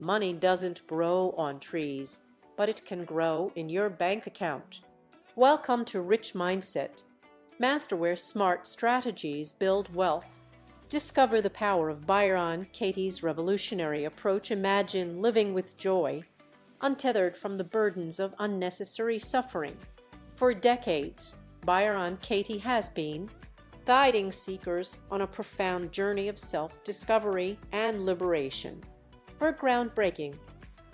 Money doesn't grow on trees, but it can grow in your bank account. Welcome to Rich Mindset. Master where smart strategies build wealth. Discover the power of Byron Katie's revolutionary approach. Imagine living with joy, untethered from the burdens of unnecessary suffering. For decades, Byron Katie has been guiding seekers on a profound journey of self-discovery and liberation. Her groundbreaking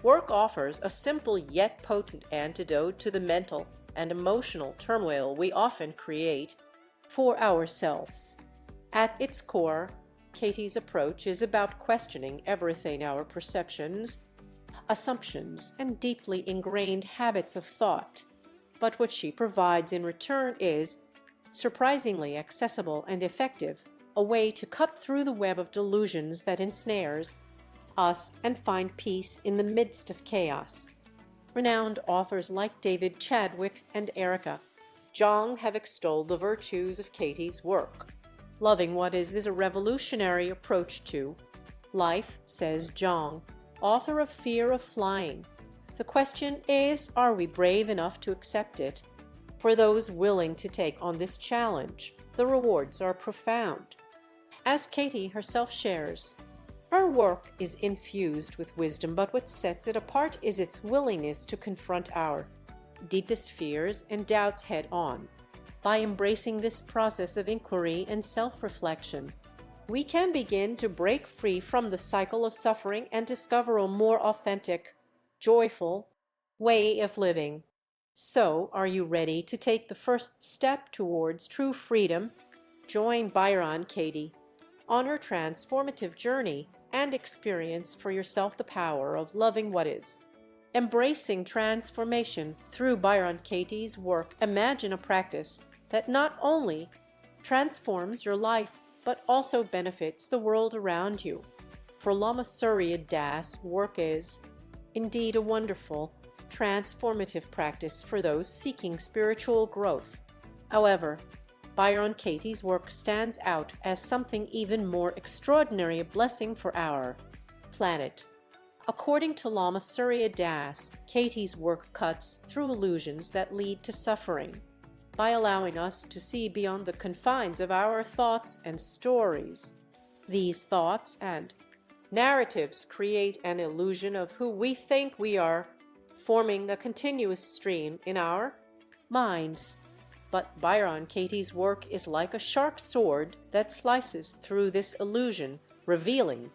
work offers a simple yet potent antidote to the mental and emotional turmoil we often create for ourselves. At its core, Katie's approach is about questioning everything: our perceptions, assumptions, and deeply ingrained habits of thought. But what she provides in return is surprisingly accessible and effective, a way to cut through the web of delusions that ensnares us and find peace in the midst of chaos. Renowned authors like David Chadwick and Erica Jong have extolled the virtues of Katie's work. Loving what is a revolutionary approach to life, says Jong, author of Fear of Flying. The question is, are we brave enough to accept it? For those willing to take on this challenge, the rewards are profound. As Katie herself shares, her work is infused with wisdom, but what sets it apart is its willingness to confront our deepest fears and doubts head-on. By embracing this process of inquiry and self-reflection, we can begin to break free from the cycle of suffering and discover a more authentic, joyful way of living. So, are you ready to take the first step towards true freedom? Join Byron Katie on her transformative journey and experience for yourself the power of loving what is. Embracing transformation through Byron Katie's work. Imagine a practice that not only transforms your life, but also benefits the world around you. For Lama Surya Das, work is indeed a wonderful, transformative practice for those seeking spiritual growth. However, Byron Katie's work stands out as something even more extraordinary, a blessing for our planet. According to Lama Surya Das, Katie's work cuts through illusions that lead to suffering by allowing us to see beyond the confines of our thoughts and stories. These thoughts and narratives create an illusion of who we think we are, forming a continuous stream in our minds. But Byron Katie's work is like a sharp sword that slices through this illusion, revealing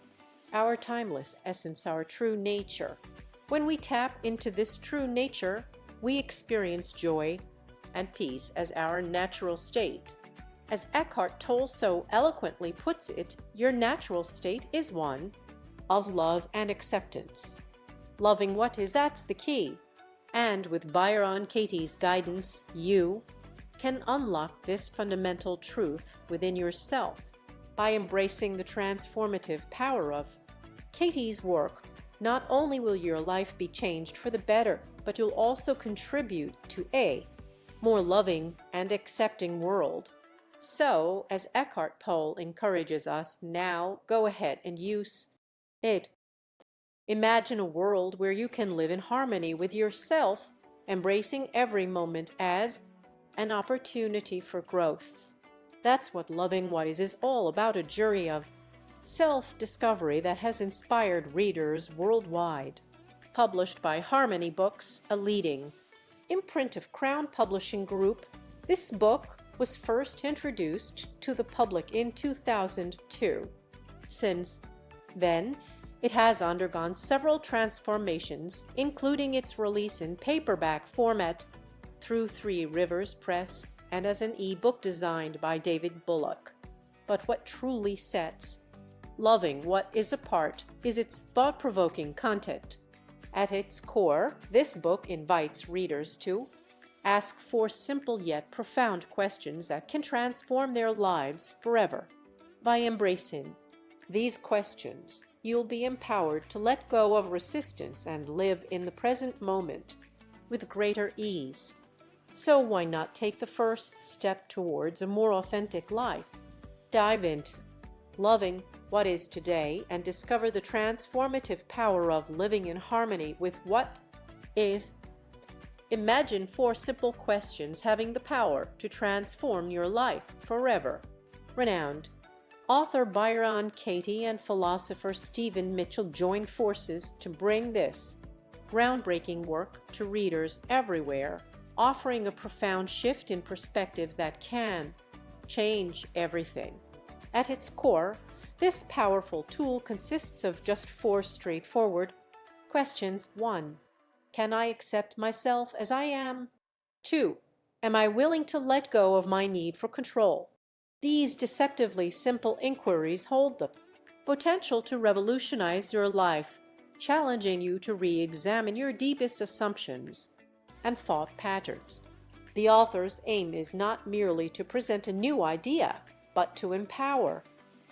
our timeless essence, our true nature. When we tap into this true nature, we experience joy and peace as our natural state. As Eckhart Tolle so eloquently puts it, your natural state is one of love and acceptance. Loving what is, that's the key. And with Byron Katie's guidance, you can unlock this fundamental truth within yourself. By embracing the transformative power of Katie's work, not only will your life be changed for the better, but you'll also contribute to a more loving and accepting world. So, as Eckhart Tolle encourages us, now go ahead and use it. Imagine a world where you can live in harmony with yourself, embracing every moment as an opportunity for growth. That's what loving what is all about, a journey of self-discovery that has inspired readers worldwide. Published by Harmony Books, a leading imprint of Crown Publishing Group, this book was first introduced to the public in 2002. Since then, it has undergone several transformations, including its release in paperback format through Three Rivers Press and as an e-book designed by David Bullock. But what truly sets loving what is apart is its thought-provoking content. At its core, this book invites readers to ask four simple yet profound questions that can transform their lives forever. By embracing these questions, you'll be empowered to let go of resistance and live in the present moment with greater ease. So why not take the first step towards a more authentic life? Dive into loving what is today and discover the transformative power of living in harmony with what is. Imagine 4 simple questions having the power to transform your life forever. Renowned author Byron Katie and philosopher Stephen Mitchell joined forces to bring this groundbreaking work to readers everywhere, offering a profound shift in perspectives that can change everything. At its core, this powerful tool consists of just 4 straightforward questions. 1. Can I accept myself as I am? 2. Am I willing to let go of my need for control? These deceptively simple inquiries hold the potential to revolutionize your life, challenging you to re-examine your deepest assumptions and thought patterns. The author's aim is not merely to present a new idea, but to empower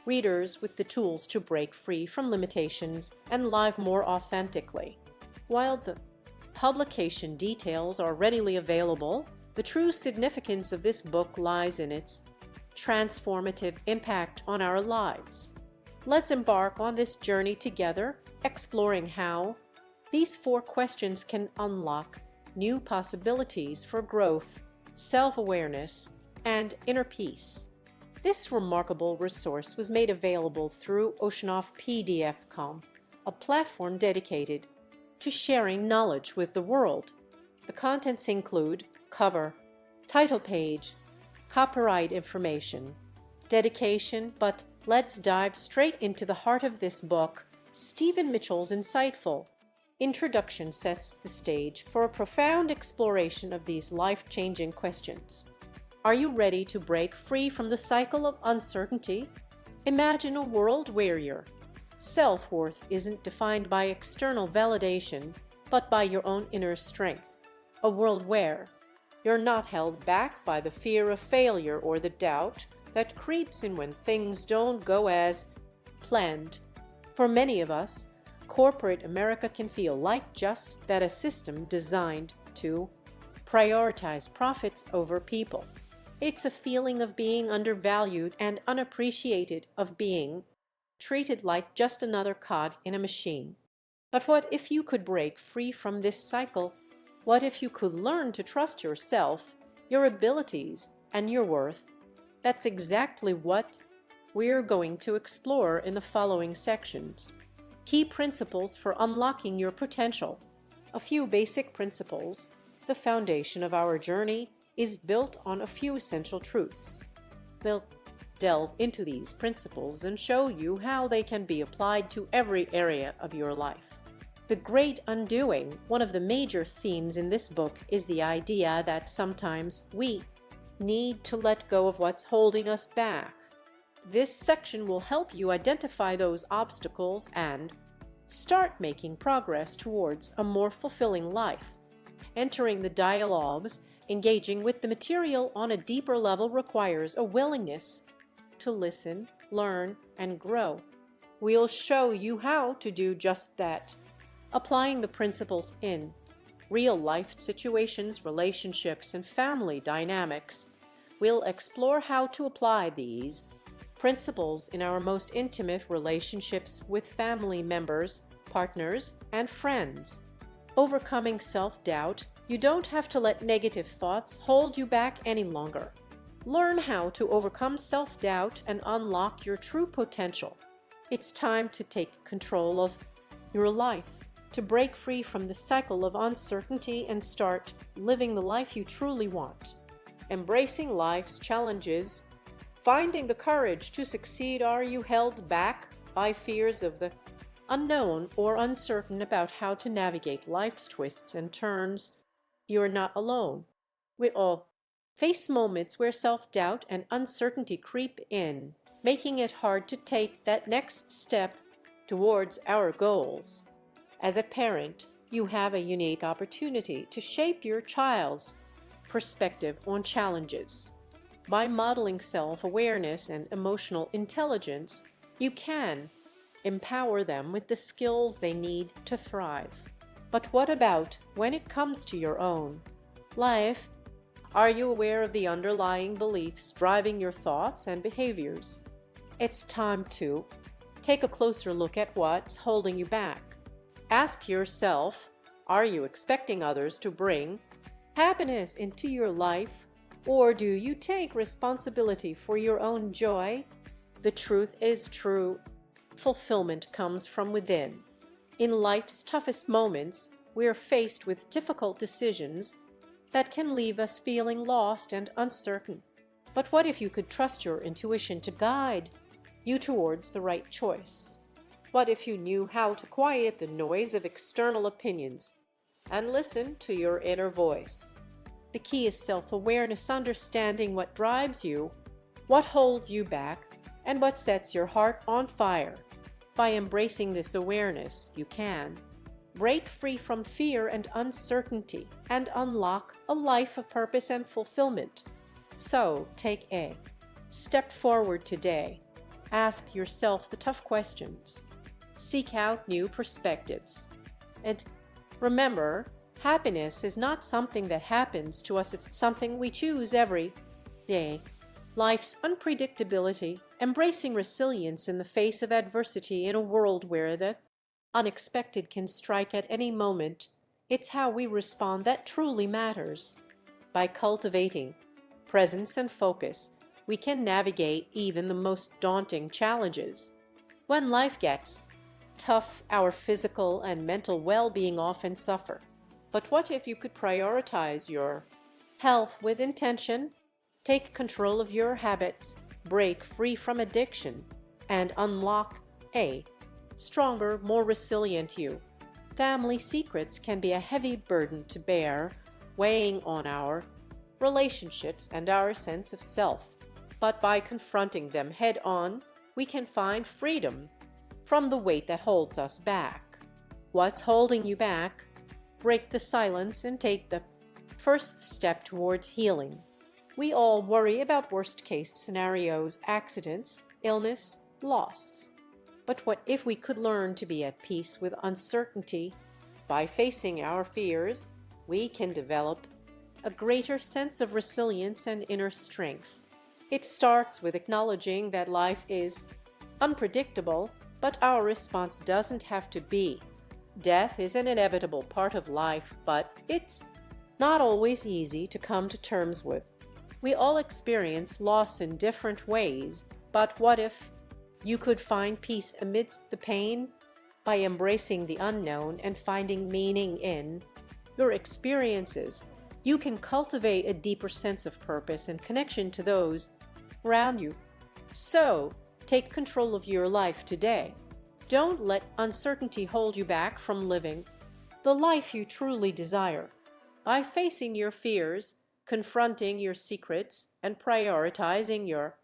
readers with the tools to break free from limitations and live more authentically. While the publication details are readily available, the true significance of this book lies in its transformative impact on our lives. Let's embark on this journey together, exploring how these 4 questions can unlock new possibilities for growth, self-awareness, and inner peace. This remarkable resource was made available through OceanofPDF.com, a platform dedicated to sharing knowledge with the world. The contents include cover, title page, copyright information, dedication, but let's dive straight into the heart of this book. Stephen Mitchell's insightful introduction sets the stage for a profound exploration of these life-changing questions. Are you ready to break free from the cycle of uncertainty? Imagine a world where your self-worth isn't defined by external validation, but by your own inner strength. A world where you're not held back by the fear of failure or the doubt that creeps in when things don't go as planned. For many of us, corporate America can feel like just that, a system designed to prioritize profits over people. It's a feeling of being undervalued and unappreciated, of being treated like just another cog in a machine. But what if you could break free from this cycle? What if you could learn to trust yourself, your abilities, and your worth? That's exactly what we're going to explore in the following sections. Key principles for unlocking your potential. A few basic principles. The foundation of our journey is built on a few essential truths. We'll delve into these principles and show you how they can be applied to every area of your life. The Great Undoing. One of the major themes in this book is the idea that sometimes we need to let go of what's holding us back. This section will help you identify those obstacles and start making progress towards a more fulfilling life. Entering the dialogues, engaging with the material on a deeper level requires a willingness to listen, learn, and grow. We'll show you how to do just that. Applying the principles in real-life situations, relationships, and family dynamics. We'll explore how to apply these principles in our most intimate relationships with family members, partners, and friends. Overcoming self-doubt. You don't have to let negative thoughts hold you back any longer. Learn how to overcome self-doubt and unlock your true potential. It's time to take control of your life, to break free from the cycle of uncertainty and start living the life you truly want. Embracing life's challenges. Finding the courage to succeed. Are you held back by fears of the unknown or uncertain about how to navigate life's twists and turns? You're not alone. We all face moments where self-doubt and uncertainty creep in, making it hard to take that next step towards our goals. As a parent, you have a unique opportunity to shape your child's perspective on challenges. By modeling self-awareness and emotional intelligence, you can empower them with the skills they need to thrive. But what about when it comes to your own life? Are you aware of the underlying beliefs driving your thoughts and behaviors? It's time to take a closer look at what's holding you back. Ask yourself, are you expecting others to bring happiness into your life, or do you take responsibility for your own joy? The truth is true. Fulfillment comes from within. In life's toughest moments, we are faced with difficult decisions that can leave us feeling lost and uncertain. But what if you could trust your intuition to guide you towards the right choice? What if you knew how to quiet the noise of external opinions and listen to your inner voice? The key is self-awareness, understanding what drives you, what holds you back, and what sets your heart on fire. By embracing this awareness, you can break free from fear and uncertainty and unlock a life of purpose and fulfillment. So, take a step forward today. Ask yourself the tough questions. Seek out new perspectives. And remember, happiness is not something that happens to us, it's something we choose every day. Life's unpredictability, embracing resilience in the face of adversity in a world where the unexpected can strike at any moment, it's how we respond that truly matters. By cultivating presence and focus, we can navigate even the most daunting challenges. When life gets tough, our physical and mental well-being often suffer. But what if you could prioritize your health with intention, take control of your habits, break free from addiction, and unlock a stronger, more resilient you? Family secrets can be a heavy burden to bear, weighing on our relationships and our sense of self. But by confronting them head-on, we can find freedom from the weight that holds us back. What's holding you back? Break the silence and take the first step towards healing. We all worry about worst-case scenarios, accidents, illness, loss. But what if we could learn to be at peace with uncertainty? By facing our fears, we can develop a greater sense of resilience and inner strength. It starts with acknowledging that life is unpredictable, but our response doesn't have to be. Death is an inevitable part of life, but it's not always easy to come to terms with. We all experience loss in different ways, but what if you could find peace amidst the pain? By embracing the unknown and finding meaning in your experiences, you can cultivate a deeper sense of purpose and connection to those around you. So, take control of your life today. Don't let uncertainty hold you back from living the life you truly desire. By facing your fears, confronting your secrets, and prioritizing your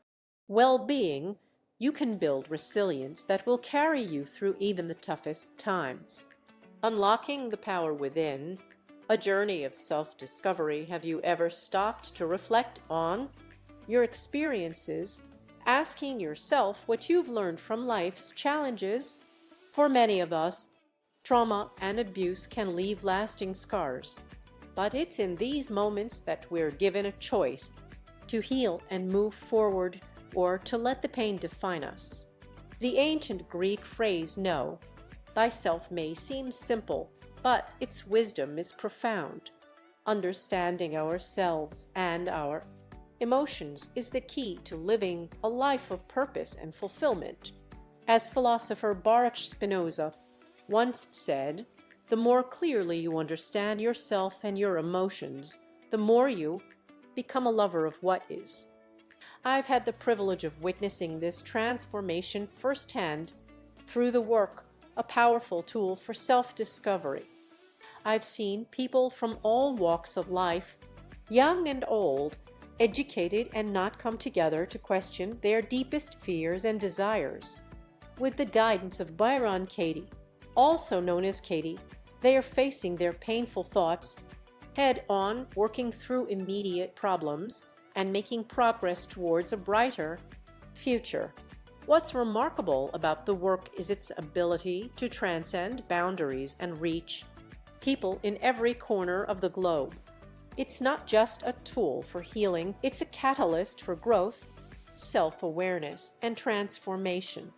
well-being, you can build resilience that will carry you through even the toughest times. Unlocking the power within, a journey of self-discovery. Have you ever stopped to reflect on your experiences, asking yourself what you've learned from life's challenges? For many of us, trauma and abuse can leave lasting scars. But it's in these moments that we're given a choice to heal and move forward, or to let the pain define us. The ancient Greek phrase, "Know thyself," may seem simple, but its wisdom is profound. Understanding ourselves and our emotions is the key to living a life of purpose and fulfillment. As philosopher Baruch Spinoza once said, the more clearly you understand yourself and your emotions, the more you become a lover of what is. I've had the privilege of witnessing this transformation firsthand through the work, a powerful tool for self-discovery. I've seen people from all walks of life, young and old, educated and not, come together to question their deepest fears and desires. With the guidance of Byron Katie, also known as Katie, they are facing their painful thoughts head-on, working through immediate problems, and making progress towards a brighter future. What's remarkable about the work is its ability to transcend boundaries and reach people in every corner of the globe. It's not just a tool for healing, it's a catalyst for growth, self-awareness, and transformation.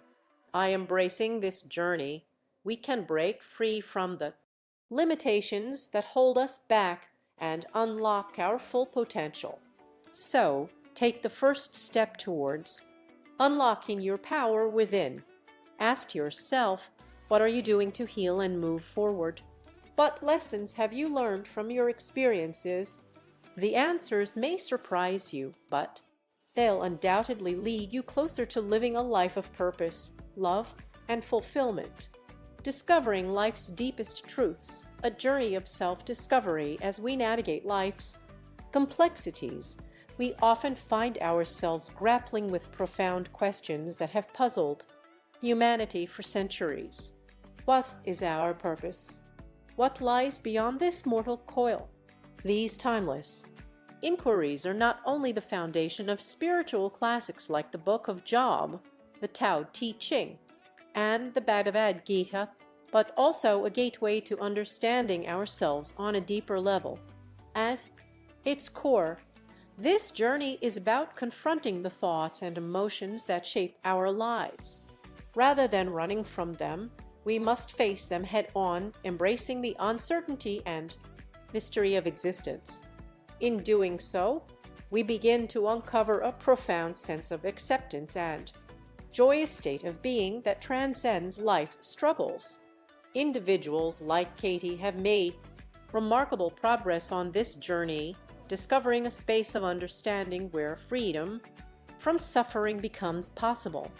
By embracing this journey, we can break free from the limitations that hold us back and unlock our full potential. So, take the first step towards unlocking your power within. Ask yourself, what are you doing to heal and move forward? What lessons have you learned from your experiences? The answers may surprise you, but they'll undoubtedly lead you closer to living a life of purpose, love, and fulfillment. Discovering life's deepest truths, a journey of self-discovery as we navigate life's complexities. We often find ourselves grappling with profound questions that have puzzled humanity for centuries. What is our purpose? What lies beyond this mortal coil? These timeless inquiries are not only the foundation of spiritual classics like the Book of Job, the Tao Te Ching, and the Bhagavad Gita, but also a gateway to understanding ourselves on a deeper level. At its core, this journey is about confronting the thoughts and emotions that shape our lives. Rather than running from them, we must face them head-on, embracing the uncertainty and mystery of existence. In doing so, we begin to uncover a profound sense of acceptance and joyous state of being that transcends life's struggles. Individuals like Katie have made remarkable progress on this journey, discovering a space of understanding where freedom from suffering becomes possible.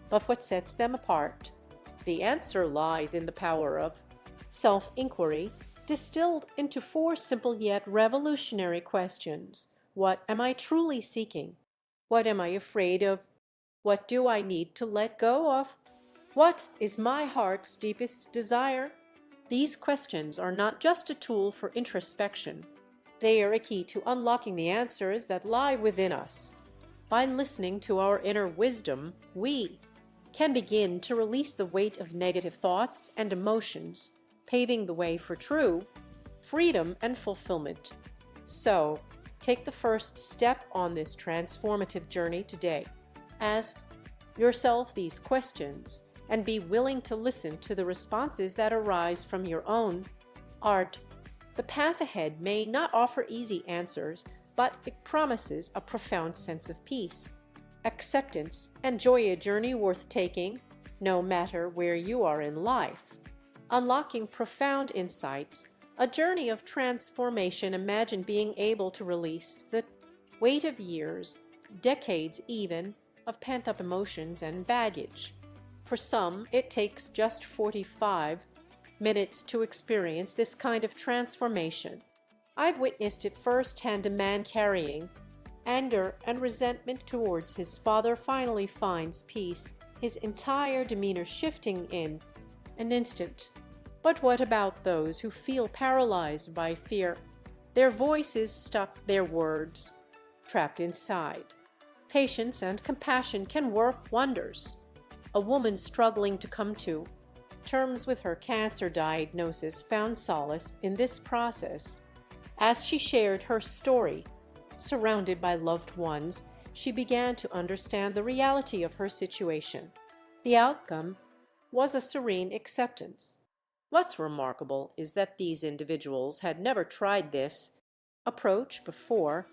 But what sets them apart? The answer lies in the power of self-inquiry, distilled into 4 simple yet revolutionary questions. What am I truly seeking? What am I afraid of? What do I need to let go of? What is my heart's deepest desire? These questions are not just a tool for introspection. They are a key to unlocking the answers that lie within us. By listening to our inner wisdom, we can begin to release the weight of negative thoughts and emotions, paving the way for true freedom and fulfillment. So, take the first step on this transformative journey today. Ask yourself these questions and be willing to listen to the responses that arise from your own heart. The path ahead may not offer easy answers, but it promises a profound sense of peace, acceptance, and joy, a journey worth taking, no matter where you are in life. Unlocking profound insights, a journey of transformation. Imagine being able to release the weight of years, decades even, of pent-up emotions and baggage. For some, it takes just 45 minutes to experience this kind of transformation. I've witnessed it firsthand. A man carrying anger and resentment towards his father finally finds peace, his entire demeanor shifting in an instant. But what about those who feel paralyzed by fear? Their voices stuck, their words trapped inside. Patience and compassion can work wonders. A woman struggling to come to terms with her cancer diagnosis found solace in this process. As she shared her story, surrounded by loved ones, she began to understand the reality of her situation. The outcome was a serene acceptance. What's remarkable is that these individuals had never tried this approach before,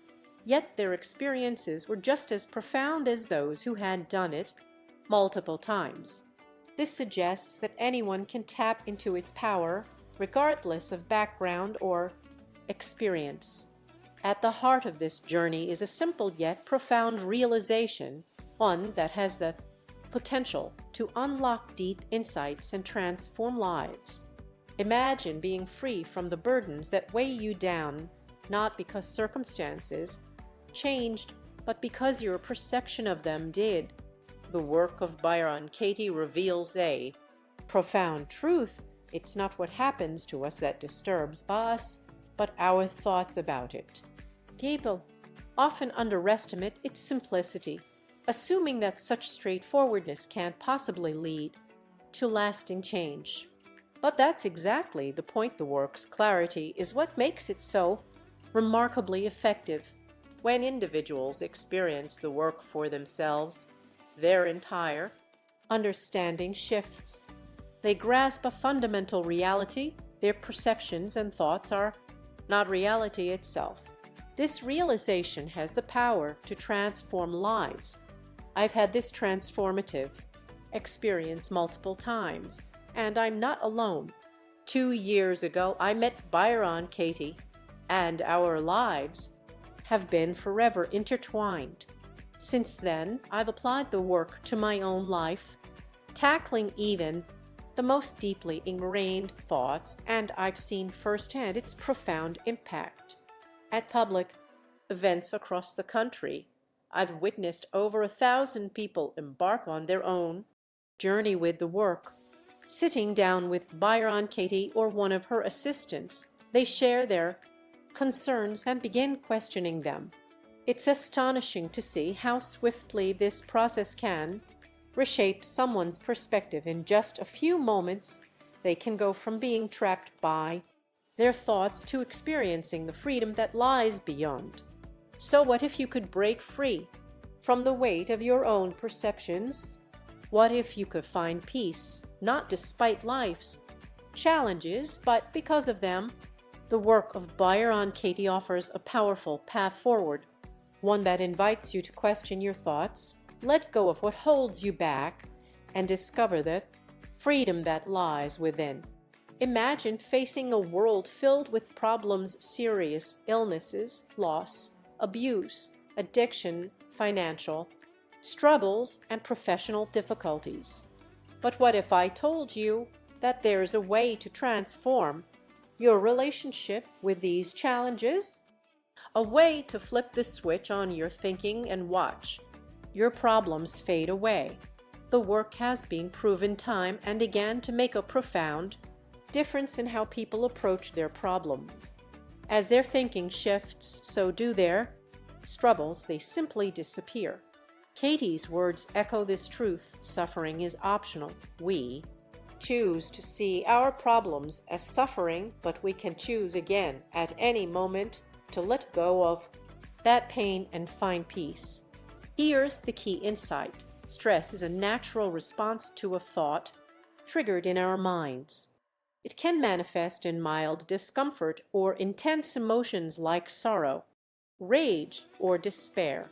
yet their experiences were just as profound as those who had done it multiple times. This suggests that anyone can tap into its power, regardless of background or experience. At the heart of this journey is a simple yet profound realization, one that has the potential to unlock deep insights and transform lives. Imagine being free from the burdens that weigh you down, not because circumstances changed, but because your perception of them did. The work of Byron Katie reveals a profound truth. It's not what happens to us that disturbs us, but our thoughts about it. People often underestimate its simplicity, assuming that such straightforwardness can't possibly lead to lasting change. But that's exactly the point. The work's clarity is what makes it so remarkably effective. When individuals experience the work for themselves, their entire understanding shifts. They grasp a fundamental reality. Their perceptions and thoughts are not reality itself. This realization has the power to transform lives. I've had this transformative experience multiple times, and I'm not alone. 2 years ago, I met Byron Katie, and our lives have been forever intertwined. Since then, I've applied the work to my own life, tackling even the most deeply ingrained thoughts, and I've seen firsthand its profound impact. At public events across the country, I've witnessed over 1,000 people embark on their own journey with the work. Sitting down with Byron Katie or one of her assistants, they share their concerns and begin questioning them. It's astonishing to see how swiftly this process can reshape someone's perspective in just a few moments. They can go from being trapped by their thoughts to experiencing the freedom that lies beyond. So what if you could break free from the weight of your own perceptions? What if you could find peace, not despite life's challenges, but because of them? The work of Byron Katie offers a powerful path forward, one that invites you to question your thoughts, let go of what holds you back, and discover the freedom that lies within. Imagine facing a world filled with problems, serious illnesses, loss, abuse, addiction, financial struggles, and professional difficulties. But what if I told you that there's a way to transform your relationship with these challenges? A way to flip the switch on your thinking and watch your problems fade away. The work has been proven time and again to make a profound difference in how people approach their problems. As their thinking shifts, so do their struggles. They simply disappear. Katie's words echo this truth. Suffering is optional. We choose to see our problems as suffering, but we can choose again at any moment to let go of that pain and find peace. Here's the key insight. Stress is a natural response to a thought triggered in our minds. It can manifest in mild discomfort or intense emotions like sorrow, rage, or despair.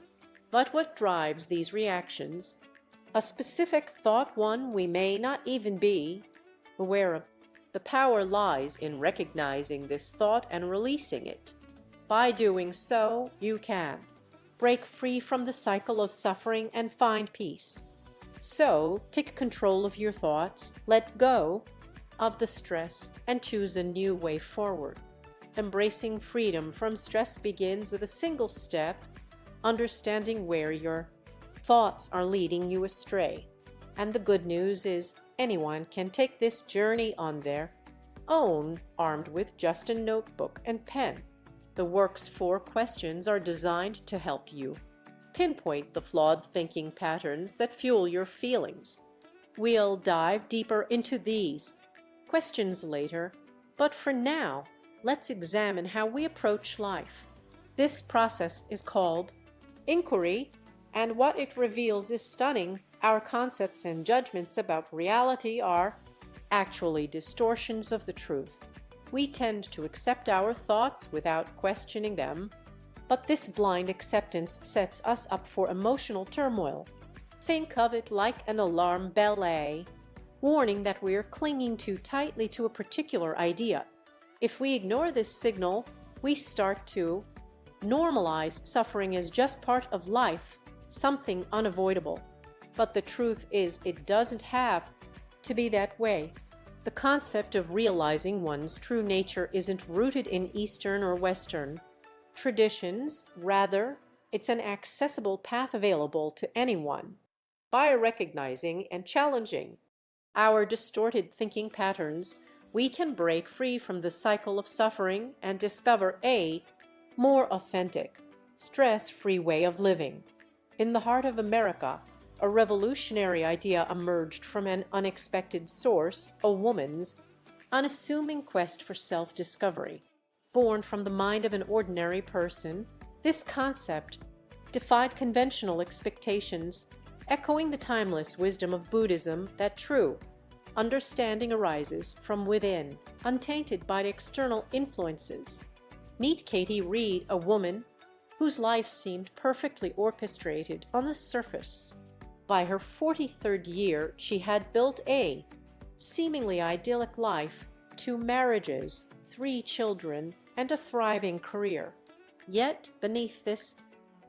But what drives these reactions? A specific thought, one we may not even be aware of. The power lies in recognizing this thought and releasing it. By doing so, you can break free from the cycle of suffering and find peace. So, take control of your thoughts, let go of the stress, and choose a new way forward. Embracing freedom from stress begins with a single step: understanding where your thoughts are leading you astray. And the good news is anyone can take this journey on their own, armed with just a notebook and pen. The work's 4 questions are designed to help you pinpoint the flawed thinking patterns that fuel your feelings. We'll dive deeper into these questions later, but for now, let's examine how we approach life. This process is called inquiry, and what it reveals is stunning. Our concepts and judgments about reality are actually distortions of the truth. We tend to accept our thoughts without questioning them, but this blind acceptance sets us up for emotional turmoil. Think of it like an alarm bell, warning that we're clinging too tightly to a particular idea. If we ignore this signal, we start to normalize suffering as just part of life, something unavoidable. But the truth is, it doesn't have to be that way. The concept of realizing one's true nature isn't rooted in Eastern or Western traditions. Rather, it's an accessible path available to anyone. By recognizing and challenging our distorted thinking patterns, we can break free from the cycle of suffering and discover a more authentic, stress-free way of living. In the heart of America, a revolutionary idea emerged from an unexpected source: a woman's unassuming quest for self-discovery. Born from the mind of an ordinary person, this concept defied conventional expectations. echoing the timeless wisdom of Buddhism that true understanding arises from within, untainted by external influences. Meet Katie Reed, a woman whose life seemed perfectly orchestrated on the surface. By her 43rd year, she had built a seemingly idyllic life, 2 marriages, 3 children, and a thriving career. Yet, beneath this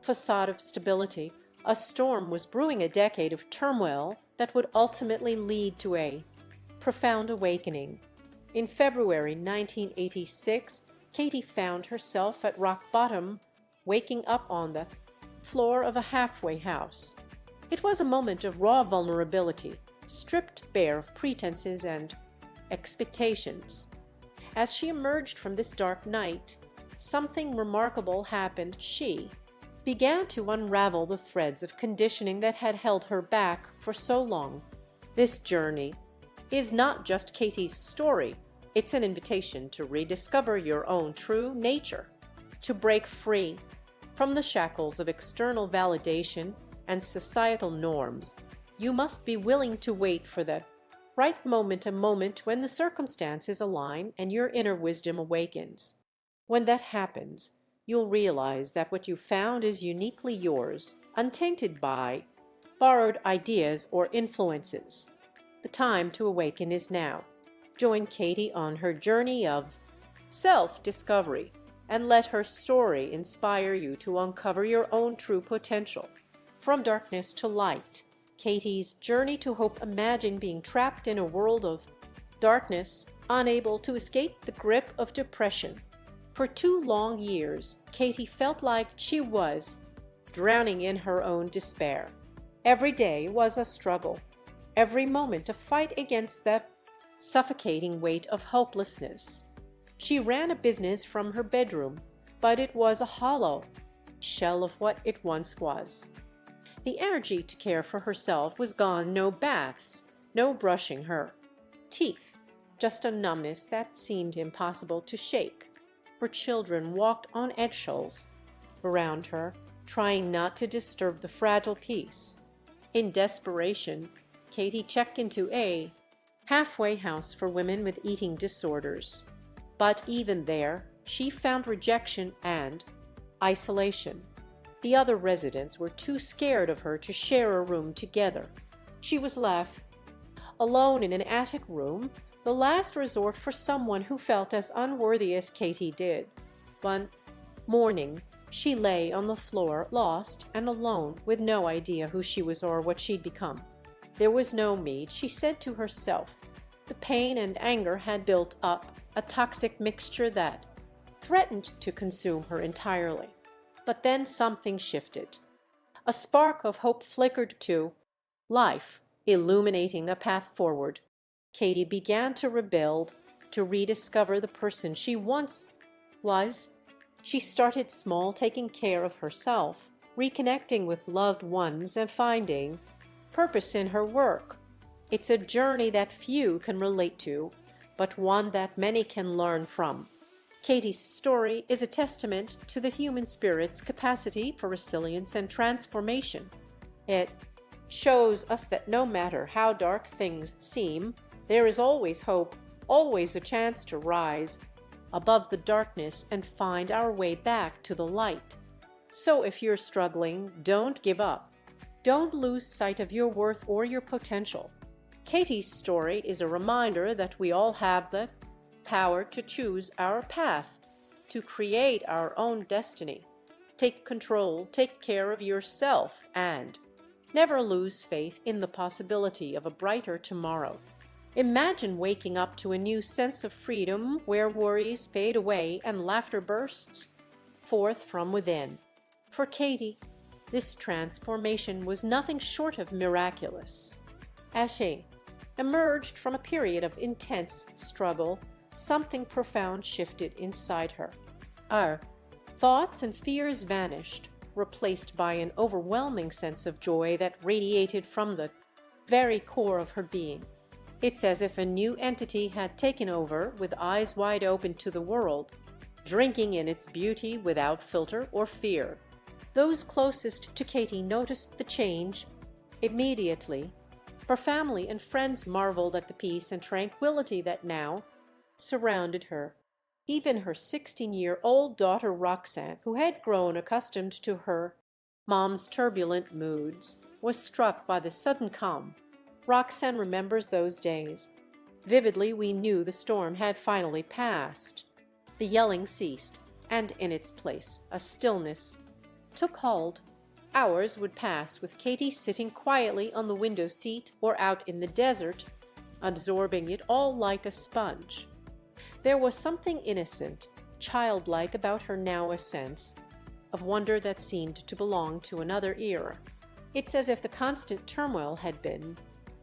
facade of stability, a storm was brewing, a decade of turmoil that would ultimately lead to a profound awakening. In February 1986, Katie found herself at rock bottom, waking up on the floor of a halfway house. It was a moment of raw vulnerability, stripped bare of pretenses and expectations. As she emerged from this dark night, something remarkable happened. She began to unravel the threads of conditioning that had held her back for so long. This journey is not just Katie's story, it's an invitation to rediscover your own true nature, to break free from the shackles of external validation and societal norms. You must be willing to wait for the right moment, a moment when the circumstances align and your inner wisdom awakens. When that happens, you'll realize that what you found is uniquely yours, untainted by borrowed ideas or influences. The time to awaken is now. Join Katie on her journey of self-discovery and let her story inspire you to uncover your own true potential. From darkness to light, Katie's journey to hope. Imagine being trapped in a world of darkness, unable to escape the grip of depression. For 2 long years, Katie felt like she was drowning in her own despair. Every day was a struggle, every moment a fight against the suffocating weight of hopelessness. She ran a business from her bedroom, but it was a hollow shell of what it once was. The energy to care for herself was gone. No baths, no brushing her teeth, just a numbness that seemed impossible to shake. Her children walked on eggshells around her, trying not to disturb the fragile peace. In desperation, Katie checked into a halfway house for women with eating disorders. But even there, she found rejection and isolation. The other residents were too scared of her to share a room together. She was left alone in an attic room, the last resort for someone who felt as unworthy as Katie did. One morning, she lay on the floor, lost and alone, with no idea who she was or what she'd become. There was no mead, she said to herself. The pain and anger had built up, a toxic mixture that threatened to consume her entirely. But then something shifted. A spark of hope flickered to life, illuminating a path forward. Katie began to rebuild, to rediscover the person she once was. She started small, taking care of herself, reconnecting with loved ones, and finding purpose in her work. It's a journey that few can relate to, but one that many can learn from. Katie's story is a testament to the human spirit's capacity for resilience and transformation. It shows us that no matter how dark things seem, there is always hope, always a chance to rise above the darkness and find our way back to the light. So if you're struggling, don't give up. Don't lose sight of your worth or your potential. Katie's story is a reminder that we all have the power to choose our path, to create our own destiny. Take control, take care of yourself, and never lose faith in the possibility of a brighter tomorrow. Imagine waking up to a new sense of freedom where worries fade away and laughter bursts forth from within. For Katie, this transformation was nothing short of miraculous. As she emerged from a period of intense struggle, something profound shifted inside her. Her thoughts and fears vanished, replaced by an overwhelming sense of joy that radiated from the very core of her being. It's as if a new entity had taken over, with eyes wide open to the world, drinking in its beauty without filter or fear. Those closest to Katie noticed the change. Immediately, her family and friends marveled at the peace and tranquility that now surrounded her. Even her 16-year-old daughter Roxanne, who had grown accustomed to her mom's turbulent moods, was struck by the sudden calm. Roxanne remembers those days. Vividly, we knew the storm had finally passed. The yelling ceased, and in its place a stillness took hold. Hours would pass with Katie sitting quietly on the window seat or out in the desert, absorbing it all like a sponge. There was something innocent, childlike about her now, a sense of wonder that seemed to belong to another era. It's as if the constant turmoil had been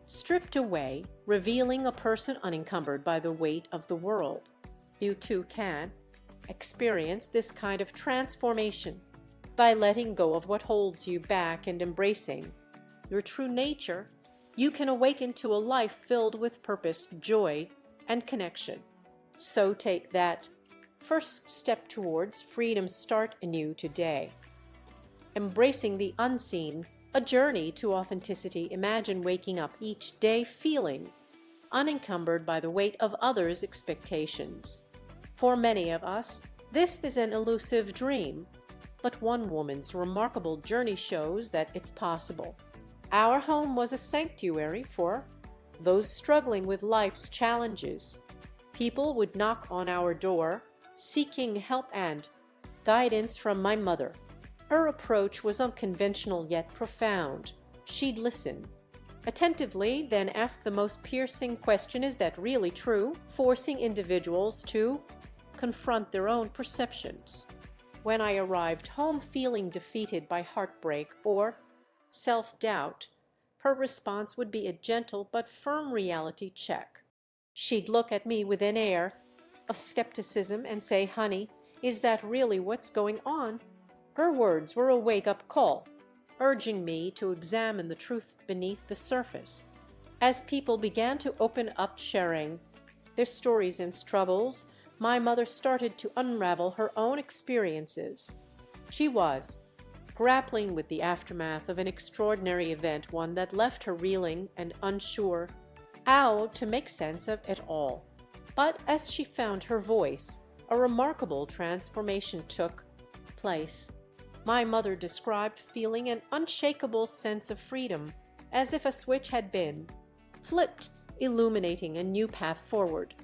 stripped away, revealing a person unencumbered by the weight of the world. You too can experience this kind of transformation by letting go of what holds you back and embracing your true nature. You can awaken to a life filled with purpose, joy, and connection. So take that first step towards freedom. Start anew today. Embracing the unseen, a journey to authenticity. Imagine waking up each day feeling unencumbered by the weight of others' expectations. For many of us, this is an elusive dream, but one woman's remarkable journey shows that it's possible. Our home was a sanctuary for those struggling with life's challenges. People would knock on our door, seeking help and guidance from my mother. Her approach was unconventional yet profound. She'd listen attentively, then ask the most piercing question, "Is that really true?" forcing individuals to confront their own perceptions. When I arrived home feeling defeated by heartbreak or self-doubt, her response would be a gentle but firm reality check. She'd look at me with an air of skepticism and say, "Honey, is that really what's going on?" Her words were a wake-up call, urging me to examine the truth beneath the surface. As people began to open up, sharing their stories and struggles, my mother started to unravel her own experiences. She was grappling with the aftermath of an extraordinary event, one that left her reeling and unsure how to make sense of it all. But as she found her voice, a remarkable transformation took place. My mother described feeling an unshakable sense of freedom, as if a switch had been flipped, illuminating a new path forward.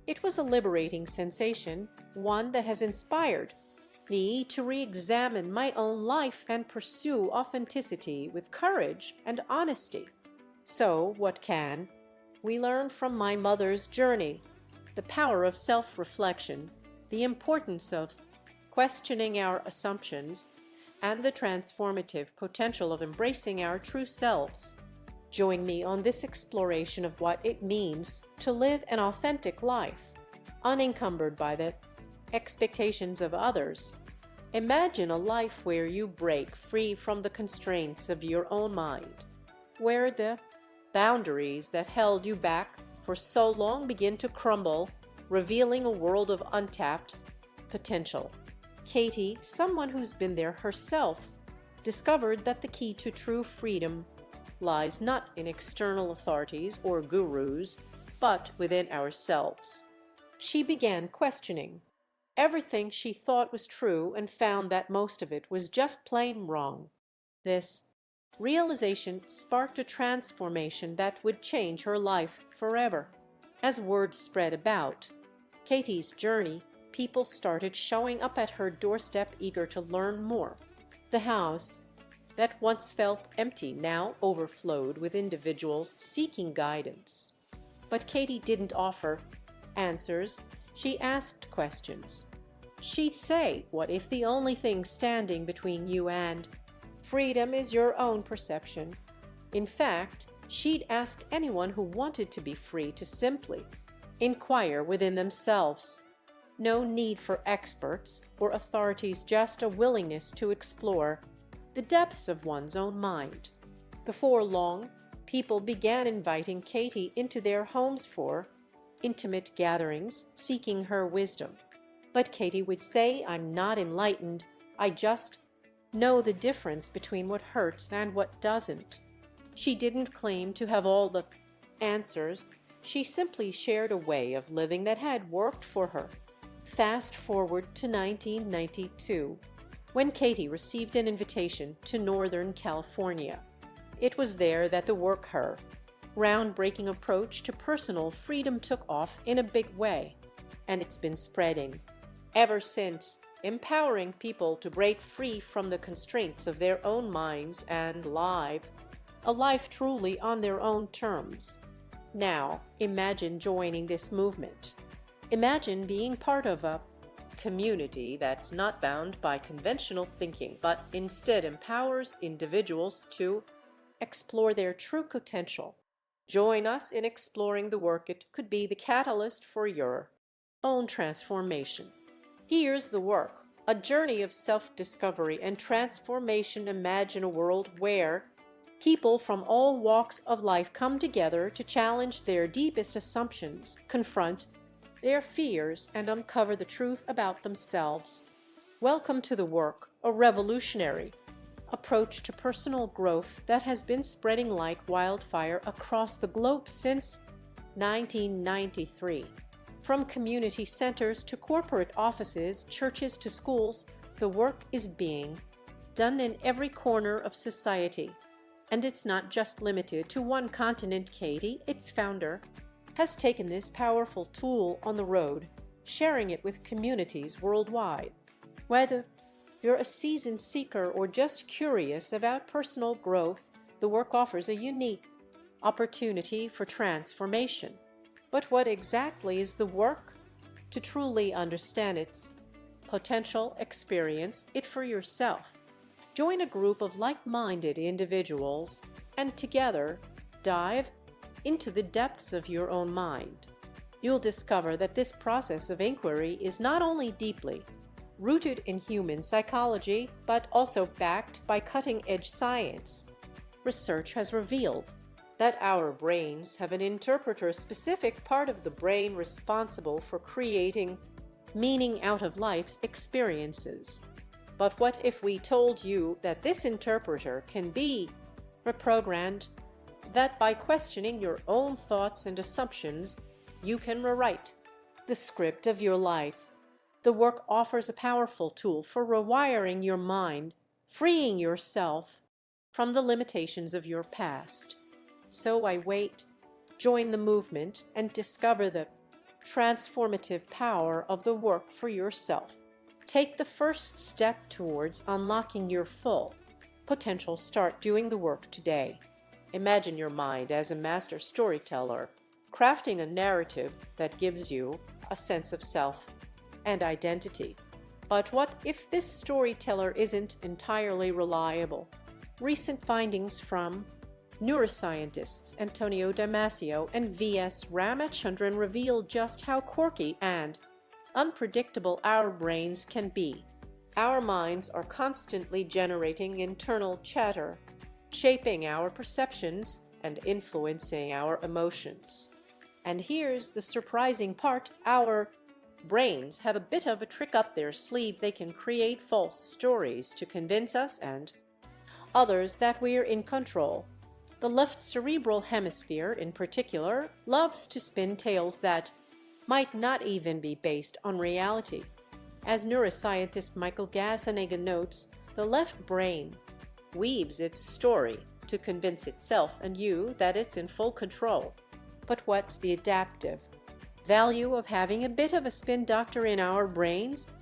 It was a liberating sensation, one that has inspired me to re-examine my own life and pursue authenticity with courage and honesty. So, what can we learn from my mother's journey? The power of self-reflection, the importance of questioning our assumptions, and the transformative potential of embracing our true selves. Join me on this exploration of what it means to live an authentic life, unencumbered by the expectations of others. Imagine a life where you break free from the constraints of your own mind, where the boundaries that held you back for so long begin to crumble, revealing a world of untapped potential. Katie, someone who's been there herself, discovered that the key to true freedom lies not in external authorities or gurus, but within ourselves. She began questioning everything she thought was true and found that most of it was just plain wrong. This realization sparked a transformation that would change her life forever. As word spread about Katie's journey, people started showing up at her doorstep eager to learn more. The house that once felt empty now overflowed with individuals seeking guidance. But Katie didn't offer answers, she asked questions. She'd say, "What if the only thing standing between you and freedom is your own perception?" In fact, she'd ask anyone who wanted to be free to simply inquire within themselves. No need for experts or authorities, just a willingness to explore the depths of one's own mind. Before long, people began inviting Katie into their homes for intimate gatherings, seeking her wisdom. But Katie would say, "I'm not enlightened, I just know the difference between what hurts and what doesn't." She didn't claim to have all the answers. She simply shared a way of living that had worked for her. Fast forward to 1992, when Katie received an invitation to Northern California. It was there that the work, her groundbreaking approach to personal freedom, took off in a big way, and it's been spreading ever since, empowering people to break free from the constraints of their own minds and live a life truly on their own terms. Now, imagine joining this movement. Imagine being part of a community that's not bound by conventional thinking, but instead empowers individuals to explore their true potential. Join us in exploring the work. It could be the catalyst for your own transformation. Here's the work, a journey of self-discovery and transformation. Imagine a world where people from all walks of life come together to challenge their deepest assumptions, confront their fears, and uncover the truth about themselves. Welcome to the work, a revolutionary approach to personal growth that has been spreading like wildfire across the globe since 1993. From community centers to corporate offices, churches to schools, the work is being done in every corner of society. And it's not just limited to one continent. Katie, its founder, has taken this powerful tool on the road, sharing it with communities worldwide. Whether you're a seasoned seeker or just curious about personal growth, the work offers a unique opportunity for transformation. But what exactly is the work? To truly understand its potential, experience it for yourself. Join a group of like-minded individuals and together dive into the depths of your own mind. You'll discover that this process of inquiry is not only deeply rooted in human psychology, but also backed by cutting-edge science. Research has revealed that our brains have an interpreter-specific part of the brain responsible for creating meaning out of life's experiences. But what if we told you that this interpreter can be reprogrammed, that by questioning your own thoughts and assumptions, you can rewrite the script of your life? The work offers a powerful tool for rewiring your mind, freeing yourself from the limitations of your past. So why wait? Join the movement and discover the transformative power of the work for yourself. Take the first step towards unlocking your full potential. Start doing the work today. Imagine your mind as a master storyteller, crafting a narrative that gives you a sense of self and identity. But what if this storyteller isn't entirely reliable? Recent findings from neuroscientists Antonio Damasio and V.S. Ramachandran reveal just how quirky and unpredictable our brains can be. Our minds are constantly generating internal chatter, shaping our perceptions and influencing our emotions. And here's the surprising part: our brains have a bit of a trick up their sleeve. They can create false stories to convince us and others that we're in control. The left cerebral hemisphere, in particular, loves to spin tales that might not even be based on reality. As neuroscientist Michael Gazzaniga notes, the left brain weaves its story to convince itself and you that it's in full control. But what's the adaptive value of having a bit of a spin doctor in our brains?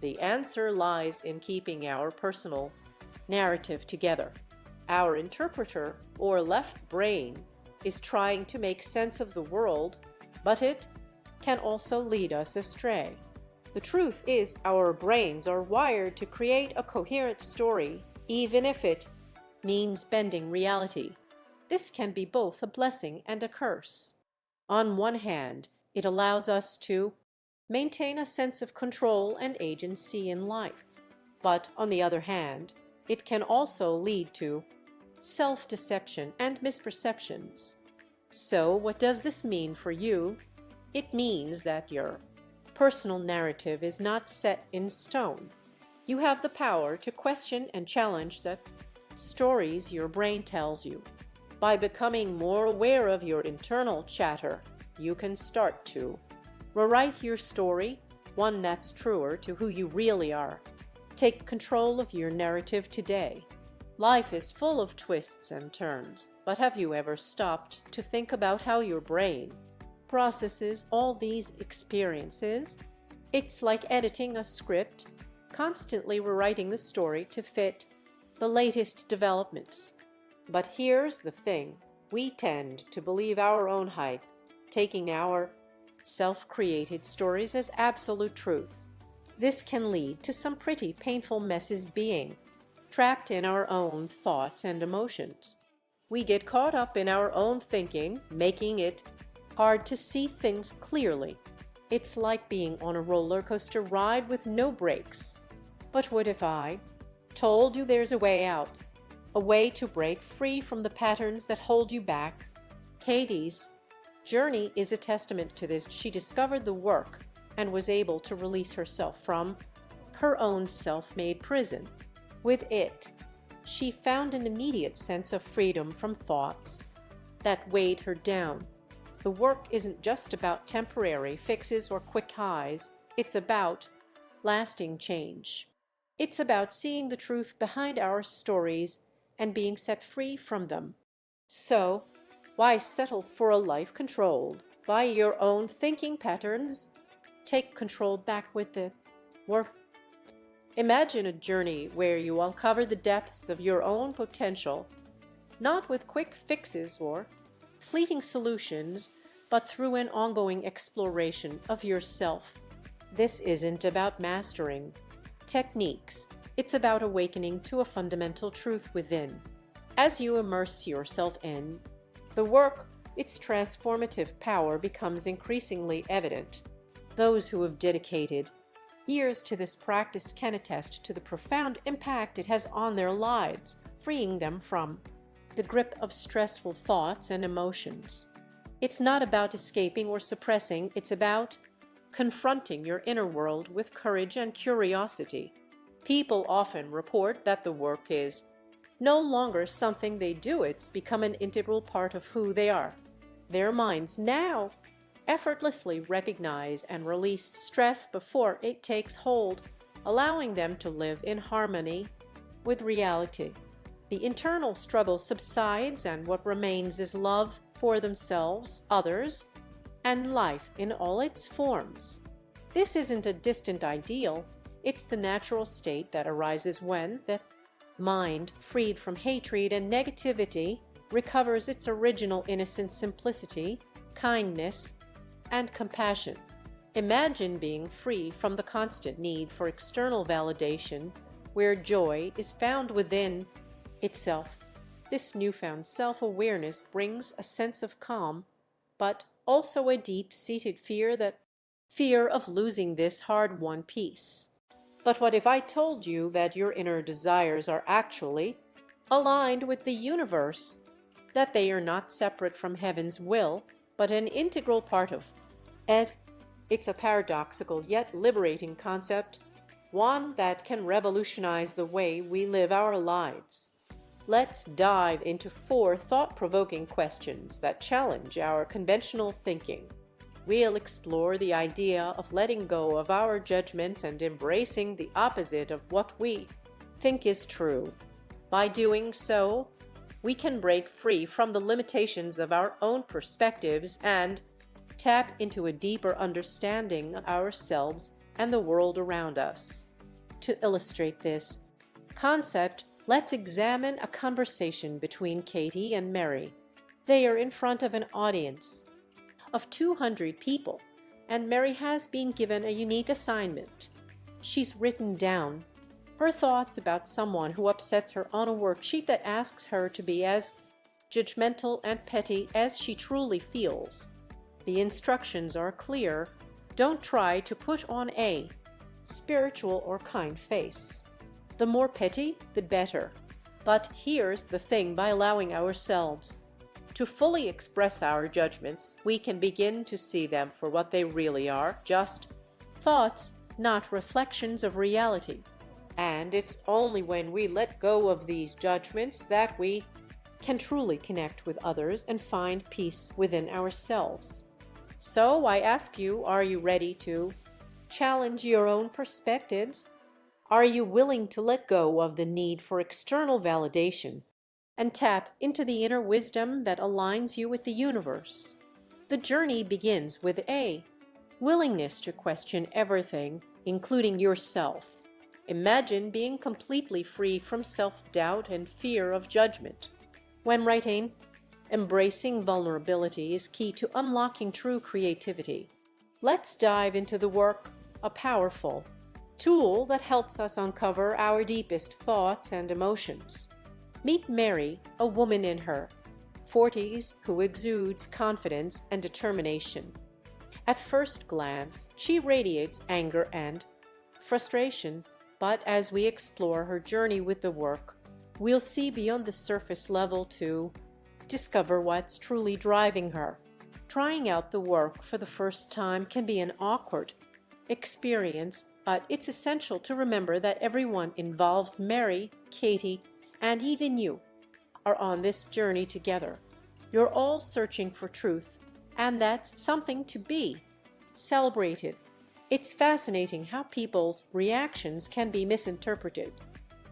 The answer lies in keeping our personal narrative together. Our interpreter, or left brain, is trying to make sense of the world, but it can also lead us astray. The truth is, our brains are wired to create a coherent story, even if it means bending reality. This can be both a blessing and a curse. On one hand, it allows us to maintain a sense of control and agency in life. But on the other hand, it can also lead to self-deception and misperceptions. So what does this mean for you? It means that your personal narrative is not set in stone. You have the power to question and challenge the stories your brain tells you. By becoming more aware of your internal chatter, you can start to rewrite your story, one that's truer to who you really are. Take control of your narrative today. Life is full of twists and turns, but have you ever stopped to think about how your brain processes all these experiences? It's like editing a script, constantly rewriting the story to fit the latest developments. But here's the thing, we tend to believe our own hype, taking our self-created stories as absolute truth. This can lead to some pretty painful messes, being trapped in our own thoughts and emotions. We get caught up in our own thinking, making it hard to see things clearly. It's like being on a roller coaster ride with no brakes. But what if I told you there's a way out? A way to break free from the patterns that hold you back? Katie's journey is a testament to this. She discovered the work and was able to release herself from her own self-made prison. With it, she found an immediate sense of freedom from thoughts that weighed her down. The work isn't just about temporary fixes or quick highs. It's about lasting change. It's about seeing the truth behind our stories and being set free from them. So, why settle for a life controlled by your own thinking patterns? Take control back with the work. Imagine a journey where you uncover the depths of your own potential, not with quick fixes or fleeting solutions, but through an ongoing exploration of yourself. This isn't about mastering techniques. It's about awakening to a fundamental truth within. As you immerse yourself in the work, its transformative power becomes increasingly evident. Those who have dedicated years to this practice can attest to the profound impact it has on their lives, freeing them from the grip of stressful thoughts and emotions. It's not about escaping or suppressing, it's about confronting your inner world with courage and curiosity. People often report that the work is no longer something they do, it's become an integral part of who they are. Their minds now effortlessly recognize and release stress before it takes hold, allowing them to live in harmony with reality. The internal struggle subsides, and what remains is love for themselves, others, and life in all its forms. This isn't a distant ideal. It's the natural state that arises when the mind, freed from hatred and negativity, recovers its original innocent simplicity, kindness, and compassion. Imagine being free from the constant need for external validation, where joy is found within itself. This newfound self-awareness brings a sense of calm, but also a deep-seated fear of losing this hard-won peace. But what if I told you that your inner desires are actually aligned with the universe, that they are not separate from heaven's will, but an integral part of it? It's a paradoxical yet liberating concept, one that can revolutionize the way we live our lives. Let's dive into 4 thought-provoking questions that challenge our conventional thinking. We'll explore the idea of letting go of our judgments and embracing the opposite of what we think is true. By doing so, we can break free from the limitations of our own perspectives and tap into a deeper understanding of ourselves and the world around us. To illustrate this concept, let's examine a conversation between Katie and Mary. They are in front of an audience of 200 people, and Mary has been given a unique assignment. She's written down her thoughts about someone who upsets her on a worksheet that asks her to be as judgmental and petty as she truly feels. The instructions are clear. Don't try to put on a spiritual or kind face. The more petty, the better. But here's the thing, by allowing ourselves to fully express our judgments, we can begin to see them for what they really are, just thoughts, not reflections of reality. And it's only when we let go of these judgments that we can truly connect with others and find peace within ourselves. So I ask you, are you ready to challenge your own perspectives? Are you willing to let go of the need for external validation and tap into the inner wisdom that aligns you with the universe? The journey begins with a willingness to question everything, including yourself. Imagine being completely free from self-doubt and fear of judgment. When writing, embracing vulnerability is key to unlocking true creativity. Let's dive into the work, a powerful tool that helps us uncover our deepest thoughts and emotions. Meet Mary, a woman in her 40s who exudes confidence and determination. At first glance, she radiates anger and frustration, but as we explore her journey with the work, we'll see beyond the surface level to discover what's truly driving her. Trying out the work for the first time can be an awkward experience, but it's essential to remember that everyone involved, Mary, Katie, and even you, are on this journey together. You're all searching for truth, and that's something to be celebrated. It's fascinating how people's reactions can be misinterpreted.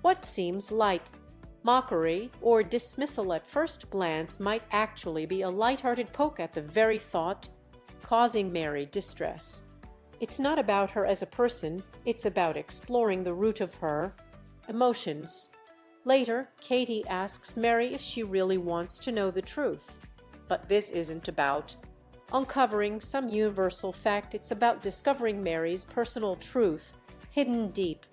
What seems like mockery or dismissal at first glance might actually be a lighthearted poke at the very thought, causing Mary distress. It's not about her as a person, it's about exploring the root of her emotions. Later, Katie asks Mary if she really wants to know the truth. But this isn't about uncovering some universal fact, it's about discovering Mary's personal truth hidden deep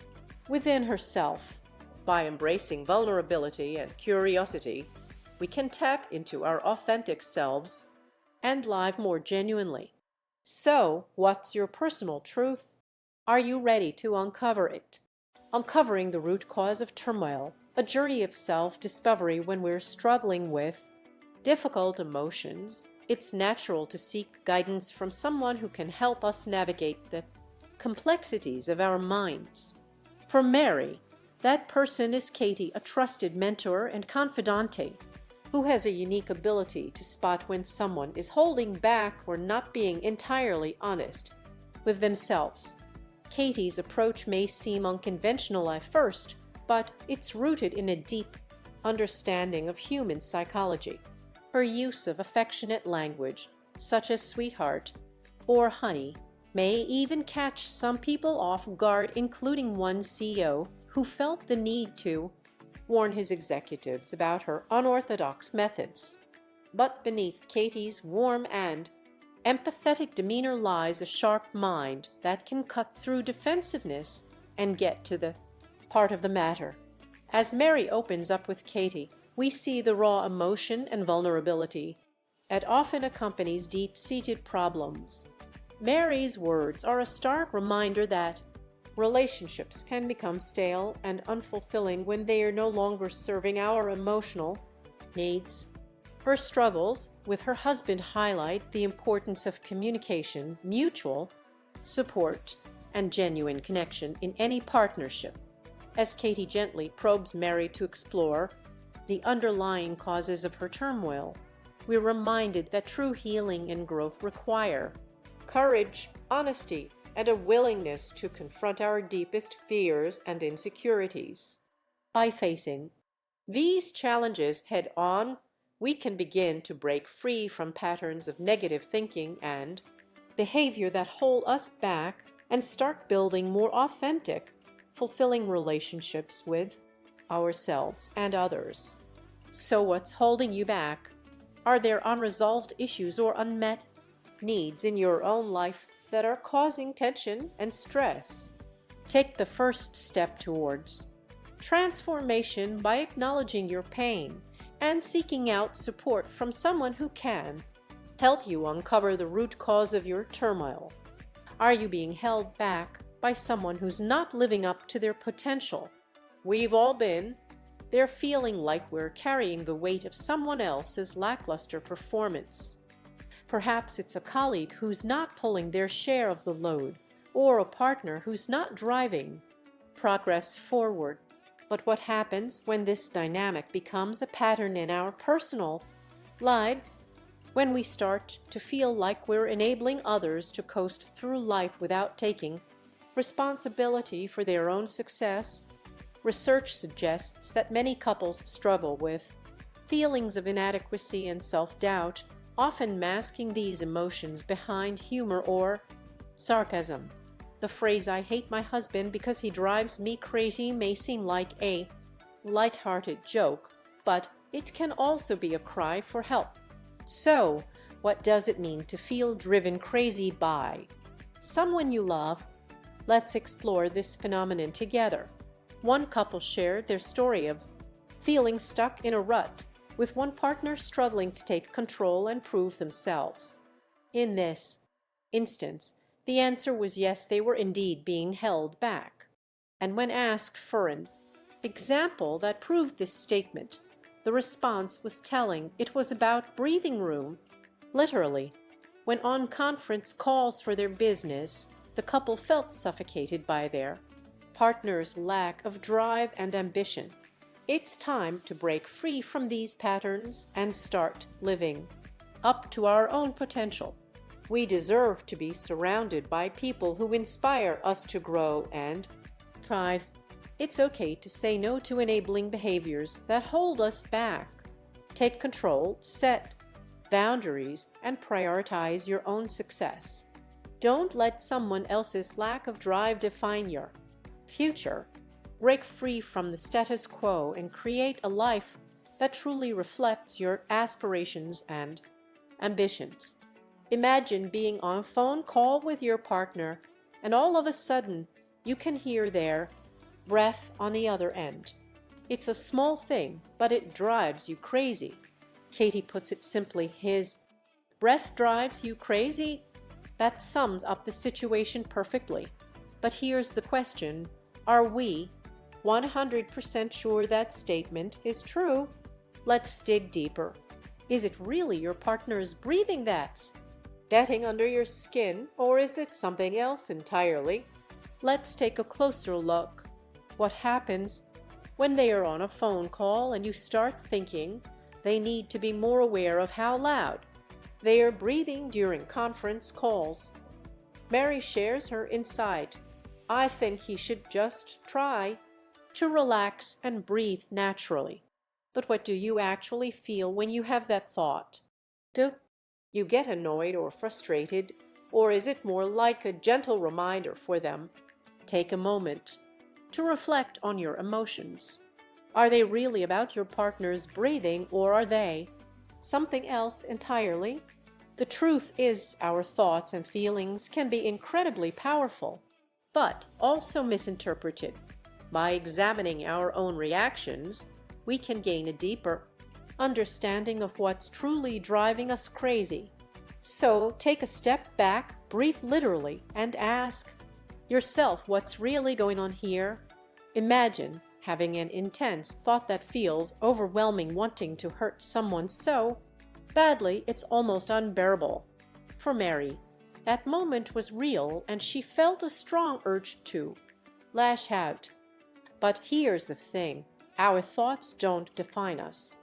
within herself. By embracing vulnerability and curiosity, we can tap into our authentic selves and live more genuinely. So, what's your personal truth? Are you ready to uncover it? Uncovering the root cause of turmoil, a journey of self-discovery. When we're struggling with difficult emotions, it's natural to seek guidance from someone who can help us navigate the complexities of our minds. For Mary, that person is Katie, a trusted mentor and confidante who has a unique ability to spot when someone is holding back or not being entirely honest with themselves. Katie's approach may seem unconventional at first, but it's rooted in a deep understanding of human psychology. Her use of affectionate language, such as sweetheart or honey, may even catch some people off guard, including one CEO who felt the need to warn his executives about her unorthodox methods. But beneath Katie's warm and empathetic demeanor lies a sharp mind that can cut through defensiveness and get to the heart of the matter. As Mary opens up with Katie, we see the raw emotion and vulnerability that often accompanies deep-seated problems. Mary's words are a stark reminder that relationships can become stale and unfulfilling when they are no longer serving our emotional needs. Her struggles with her husband highlight the importance of communication, mutual support, and genuine connection in any partnership. As Katie gently probes Mary to explore the underlying causes of her turmoil, we're reminded that true healing and growth require courage, honesty, and a willingness to confront our deepest fears and insecurities. By facing these challenges head-on, we can begin to break free from patterns of negative thinking and behavior that hold us back and start building more authentic, fulfilling relationships with ourselves and others. So what's holding you back? Are there unresolved issues or unmet needs in your own life that are causing tension and stress? Take the first step towards transformation by acknowledging your pain and seeking out support from someone who can help you uncover the root cause of your turmoil. Are you being held back by someone who's not living up to their potential? We've all been there, feeling like we're carrying the weight of someone else's lackluster performance. Perhaps it's a colleague who's not pulling their share of the load, or a partner who's not driving progress forward. But what happens when this dynamic becomes a pattern in our personal lives? When we start to feel like we're enabling others to coast through life without taking responsibility for their own success? Research suggests that many couples struggle with feelings of inadequacy and self-doubt, often masking these emotions behind humor or sarcasm. The phrase "I hate my husband because he drives me crazy" may seem like a light-hearted joke, but it can also be a cry for help. So, what does it mean to feel driven crazy by someone you love? Let's explore this phenomenon together. One couple shared their story of feeling stuck in a rut, with one partner struggling to take control and prove themselves. In this instance, the answer was yes, they were indeed being held back. And when asked for an example that proved this statement, the response was telling. It was about breathing room. Literally, when on conference calls for their business, the couple felt suffocated by their partner's lack of drive and ambition. It's time to break free from these patterns and start living up to our own potential. We deserve to be surrounded by people who inspire us to grow and thrive. It's okay to say no to enabling behaviors that hold us back. Take control, set boundaries, and prioritize your own success. Don't let someone else's lack of drive define your future. Break free from the status quo and create a life that truly reflects your aspirations and ambitions. Imagine being on a phone call with your partner, and all of a sudden you can hear their breath on the other end. It's a small thing, but it drives you crazy. Katie puts it simply, his breath drives you crazy? That sums up the situation perfectly. But here's the question: are we 100% sure that statement is true? Let's dig deeper. Is it really your partner's breathing that's getting under your skin, or is it something else entirely? Let's take a closer look. What happens when they are on a phone call and you start thinking they need to be more aware of how loud they are breathing during conference calls? Mary shares her insight. I think he should just try to relax and breathe naturally. But what do you actually feel when you have that thought? Do you get annoyed or frustrated, or is it more like a gentle reminder for them? Take a moment to reflect on your emotions. Are they really about your partner's breathing, or are they something else entirely? The truth is, our thoughts and feelings can be incredibly powerful, but also misinterpreted. By examining our own reactions, we can gain a deeper understanding of what's truly driving us crazy. So take a step back, breathe literally, and ask yourself what's really going on here. Imagine having an intense thought that feels overwhelming, wanting to hurt someone so badly it's almost unbearable. For Mary, that moment was real, and she felt a strong urge to lash out. But here's the thing: our thoughts don't define us.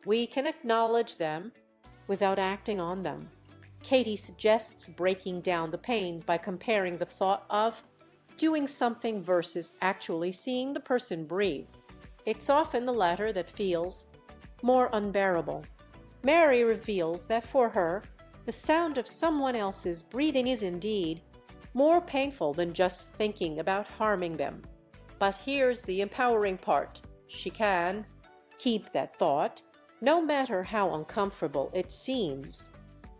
We can acknowledge them without acting on them. Katie suggests breaking down the pain by comparing the thought of doing something versus actually seeing the person breathe. It's often the latter that feels more unbearable. Mary reveals that for her, the sound of someone else's breathing is indeed more painful than just thinking about harming them. But here's the empowering part: she can keep that thought, no matter how uncomfortable it seems.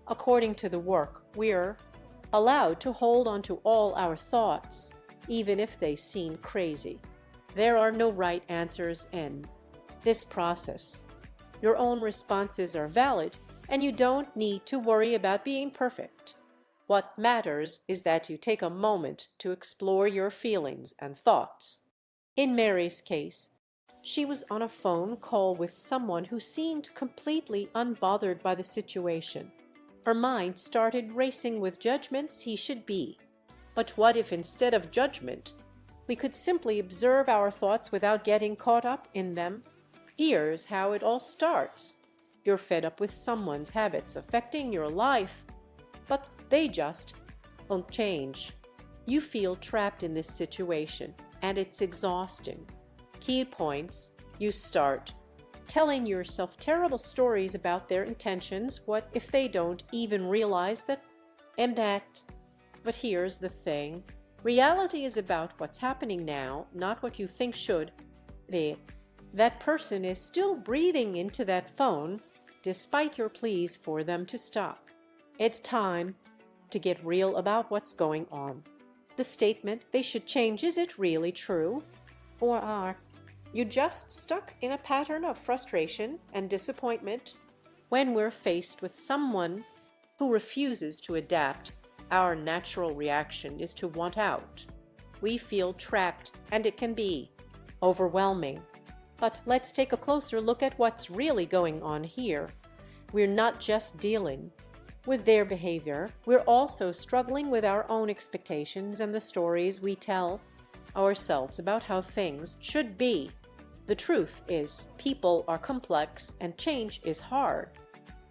According to the work, we're allowed to hold on to all our thoughts, even if they seem crazy. There are no right answers in this process. Your own responses are valid, and you don't need to worry about being perfect. What matters is that you take a moment to explore your feelings and thoughts. In Mary's case, she was on a phone call with someone who seemed completely unbothered by the situation. Her mind started racing with judgments he should be. But what if instead of judgment, We could simply observe our thoughts without getting caught up in them. Here's how it all starts. You're fed up with someone's habits affecting your life, but they just won't change. You feel trapped in this situation, and it's exhausting. Key points: you start telling yourself terrible stories about their intentions. What if they don't even realize that impact? But here's the thing. Reality is about what's happening now, not what you think should be. That person is still breathing into that phone, despite your pleas for them to stop. It's time to get real about what's going on. The statement, "they should change," is it really true? Or are you just stuck in a pattern of frustration and disappointment? When we're faced with someone who refuses to adapt, our natural reaction is to want out. We feel trapped, and it can be overwhelming. But let's take a closer look at what's really going on here. We're not just dealing with their behavior, we're also struggling with our own expectations and the stories we tell ourselves about how things should be. The truth is, people are complex and change is hard.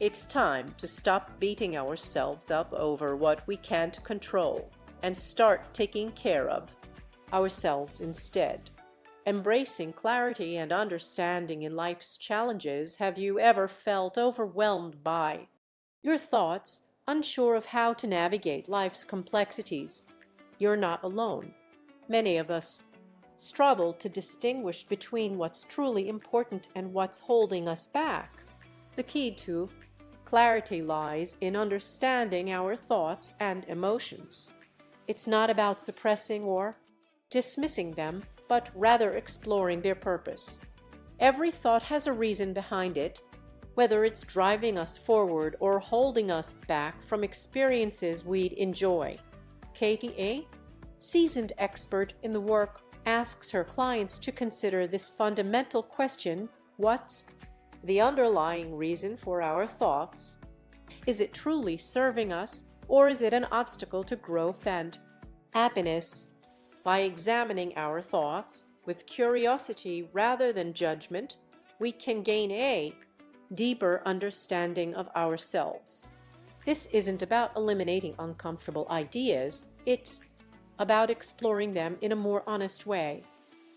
It's time to stop beating ourselves up over what we can't control and start taking care of ourselves instead. Embracing clarity and understanding in life's challenges. Have you ever felt overwhelmed by your thoughts, unsure of how to navigate life's complexities? You're not alone. Many of us struggle to distinguish between what's truly important and what's holding us back. The key to clarity lies in understanding our thoughts and emotions. It's not about suppressing or dismissing them, but rather exploring their purpose. Every thought has a reason behind it, whether it's driving us forward or holding us back from experiences we'd enjoy. Katie, a seasoned expert in the work, asks her clients to consider this fundamental question: what's the underlying reason for our thoughts? Is it truly serving us, or is it an obstacle to growth and happiness? By examining our thoughts with curiosity rather than judgment, we can gain a deeper understanding of ourselves. This isn't about eliminating uncomfortable ideas, it's about exploring them in a more honest way.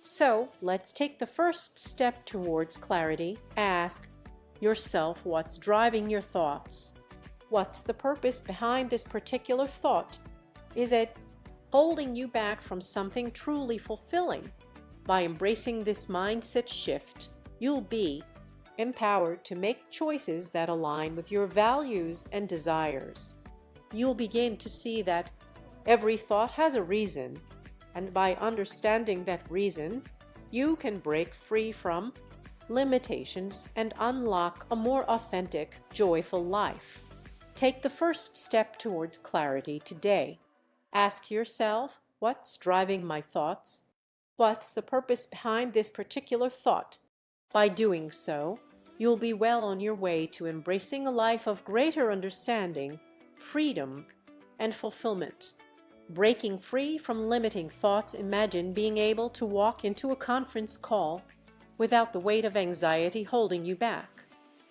So let's take the first step towards clarity. Ask yourself what's driving your thoughts. What's the purpose behind this particular thought? Is it holding you back from something truly fulfilling? By embracing this mindset shift, you'll be empowered to make choices that align with your values and desires. You'll begin to see that every thought has a reason, and by understanding that reason, you can break free from limitations and unlock a more authentic, joyful life. Take the first step towards clarity today. Ask yourself, what's driving my thoughts? What's the purpose behind this particular thought? By doing so, you'll be well on your way to embracing a life of greater understanding, freedom, and fulfillment. Breaking free from limiting thoughts. Imagine being able to walk into a conference call without the weight of anxiety holding you back.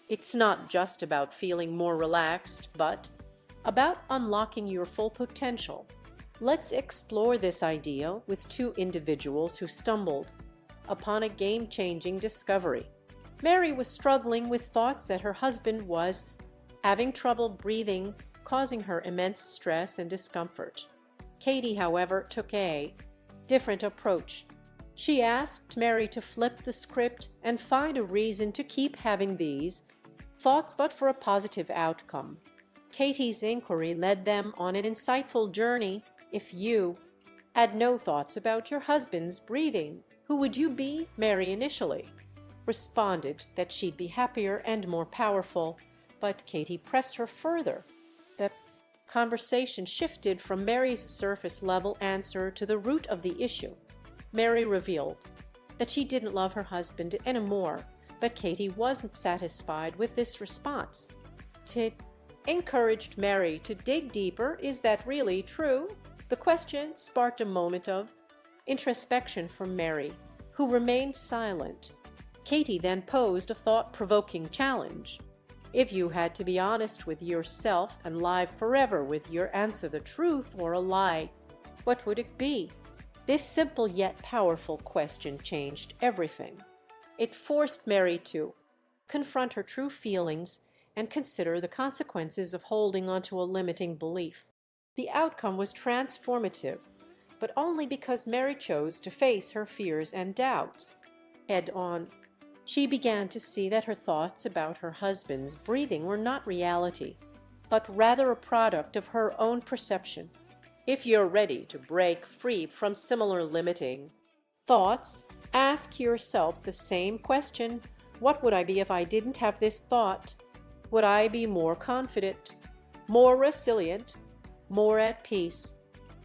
It's not just about feeling more relaxed, but about unlocking your full potential. Let's explore this idea with two individuals who stumbled upon a game-changing discovery. Mary was struggling with thoughts that her husband was having trouble breathing, causing her immense stress and discomfort. Katie, however, took a different approach. She asked Mary to flip the script and find a reason to keep having these thoughts, but for a positive outcome. Katie's inquiry led them on an insightful journey. If you had no thoughts about your husband's breathing, who would you be? Mary initially responded that she'd be happier and more powerful, but Katie pressed her further. The conversation shifted from Mary's surface-level answer to the root of the issue. Mary revealed that she didn't love her husband anymore, but Katie wasn't satisfied with this response. It encouraged Mary to dig deeper. Is that really true? The question sparked a moment of introspection from Mary, who remained silent. Katie then posed a thought-provoking challenge. If you had to be honest with yourself and live forever with your answer the truth or a lie, what would it be? This simple yet powerful question changed everything. It forced Mary to confront her true feelings and consider the consequences of holding onto a limiting belief. The outcome was transformative, but only because Mary chose to face her fears and doubts head on. She began to see that her thoughts about her husband's breathing were not reality, but rather a product of her own perception. If you're ready to break free from similar limiting thoughts, ask yourself the same question: what would I be if I didn't have this thought? Would I be more confident, more resilient, more at peace?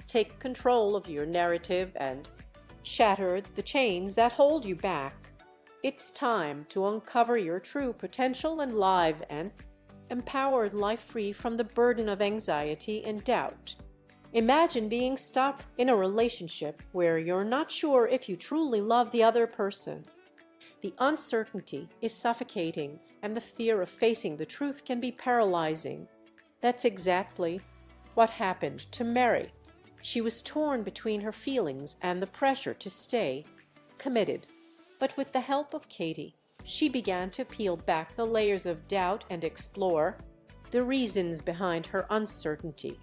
Take control of your narrative and shatter the chains that hold you back. It's time to uncover your true potential and live an empowered life free from the burden of anxiety and doubt. Imagine being stuck in a relationship where you're not sure if you truly love the other person. The uncertainty is suffocating, and the fear of facing the truth can be paralyzing. That's exactly what happened to Mary. She was torn between her feelings and the pressure to stay committed. But with the help of Katie, she began to peel back the layers of doubt and explore the reasons behind her uncertainty.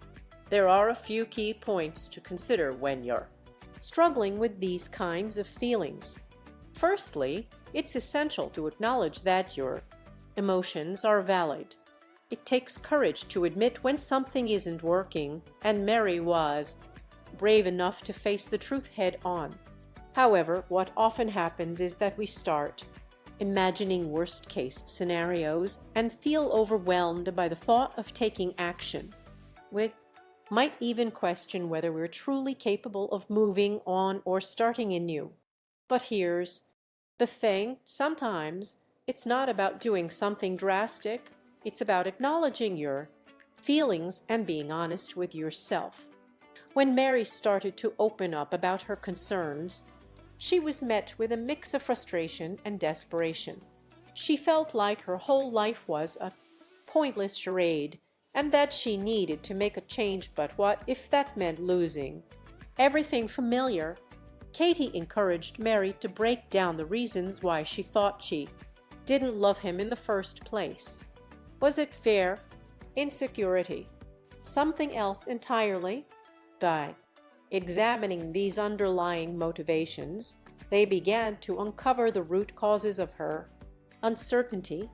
There are a few key points to consider when you're struggling with these kinds of feelings. Firstly, it's essential to acknowledge that your emotions are valid. It takes courage to admit when something isn't working, and Mary was brave enough to face the truth head on. However, what often happens is that we start imagining worst-case scenarios and feel overwhelmed by the thought of taking action. We might even question whether we're truly capable of moving on or starting anew. But here's the thing: sometimes it's not about doing something drastic, it's about acknowledging your feelings and being honest with yourself. When Mary started to open up about her concerns, she was met with a mix of frustration and desperation. She felt like her whole life was a pointless charade, and that she needed to make a change. But what if that meant losing everything familiar? Katie encouraged Mary to break down the reasons why she thought she didn't love him in the first place. Was it fear, insecurity, something else entirely? By examining these underlying motivations, they began to uncover the root causes of her uncertainty.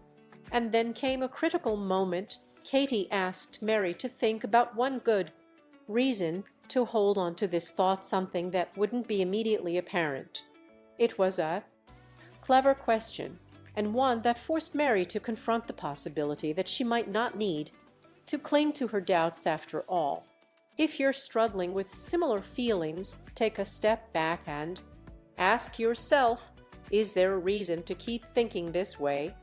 And then came a critical moment. Katie asked Mary to think about one good reason to hold on to this thought, something that wouldn't be immediately apparent. It was a clever question, and one that forced Mary to confront the possibility that she might not need to cling to her doubts after all. If you're struggling with similar feelings, take a step back and ask yourself, is there a reason to keep thinking this way?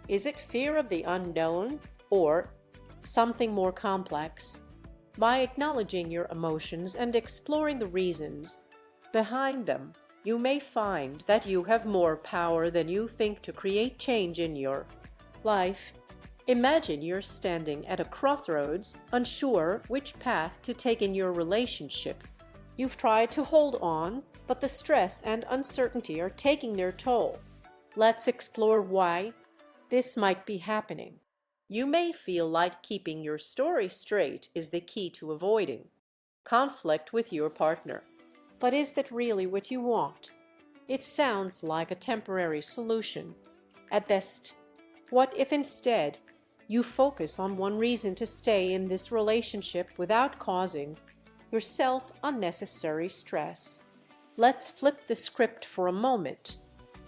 Is it fear of the unknown or something more complex? By acknowledging your emotions and exploring the reasons behind them, you may find that you have more power than you think to create change in your life. Imagine you're standing at a crossroads, unsure which path to take in your relationship. You've tried to hold on, but the stress and uncertainty are taking their toll. Let's explore why this might be happening. You may feel like keeping your story straight is the key to avoiding conflict with your partner. But is that really what you want? It sounds like a temporary solution. At best, what if instead you focus on one reason to stay in this relationship without causing yourself unnecessary stress? Let's flip the script for a moment.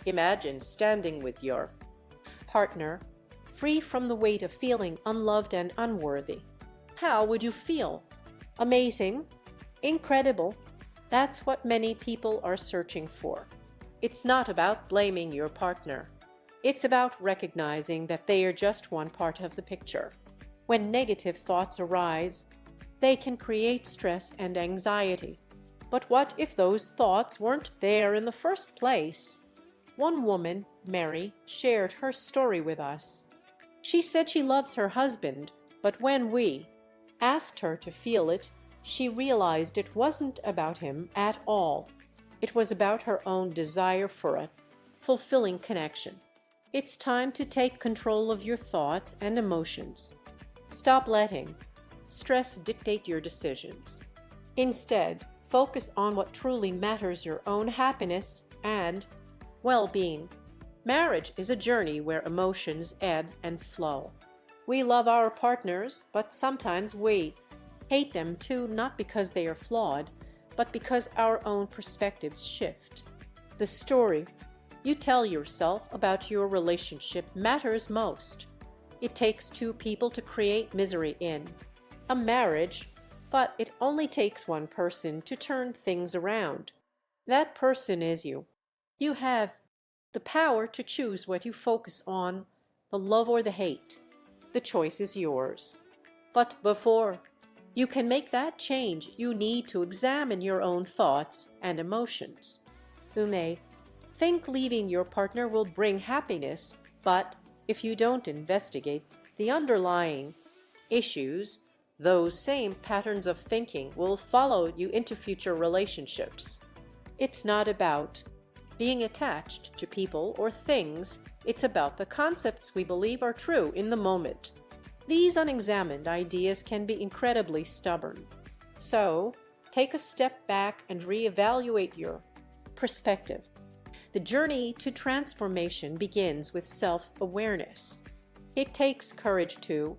Imagine standing with your partner, free from the weight of feeling unloved and unworthy. How would you feel? Amazing? Incredible? That's what many people are searching for. It's not about blaming your partner. It's about recognizing that they are just one part of the picture. When negative thoughts arise, they can create stress and anxiety. But what if those thoughts weren't there in the first place? One woman, Mary, shared her story with us. She said she loves her husband, but when we asked her to feel it, she realized it wasn't about him at all. It was about her own desire for a fulfilling connection. It's time to take control of your thoughts and emotions. Stop letting stress dictate your decisions. Instead, focus on what truly matters: your own happiness and well-being. Marriage is a journey where emotions ebb and flow. We love our partners, but sometimes we hate them too, not because they are flawed, but because our own perspectives shift. The story you tell yourself about your relationship matters most. It takes two people to create misery in a marriage, but it only takes one person to turn things around. That person is you. You have the power to choose what you focus on, the love or the hate. The choice is yours. But before you can make that change, you need to examine your own thoughts and emotions. You may think leaving your partner will bring happiness, but if you don't investigate the underlying issues, those same patterns of thinking will follow you into future relationships. It's not about being attached to people or things, it's about the concepts we believe are true in the moment. These unexamined ideas can be incredibly stubborn. So, take a step back and reevaluate your perspective. The journey to transformation begins with self-awareness. It takes courage to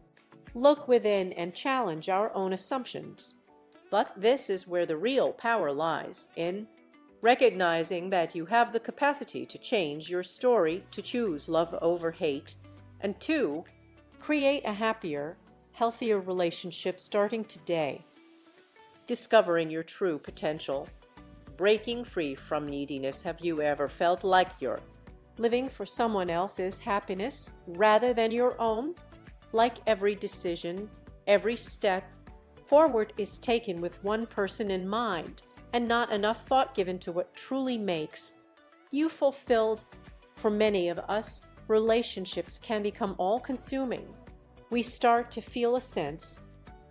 look within and challenge our own assumptions. But this is where the real power lies, in recognizing that you have the capacity to change your story, to choose love over hate, and to create a happier, healthier relationship starting today. Discovering your true potential. Breaking free from neediness. Have you ever felt like you're living for someone else's happiness rather than your own? Like every decision, every step forward is taken with one person in mind, and not enough thought given to what truly makes you fulfilled. For many of us, relationships can become all-consuming. We start to feel a sense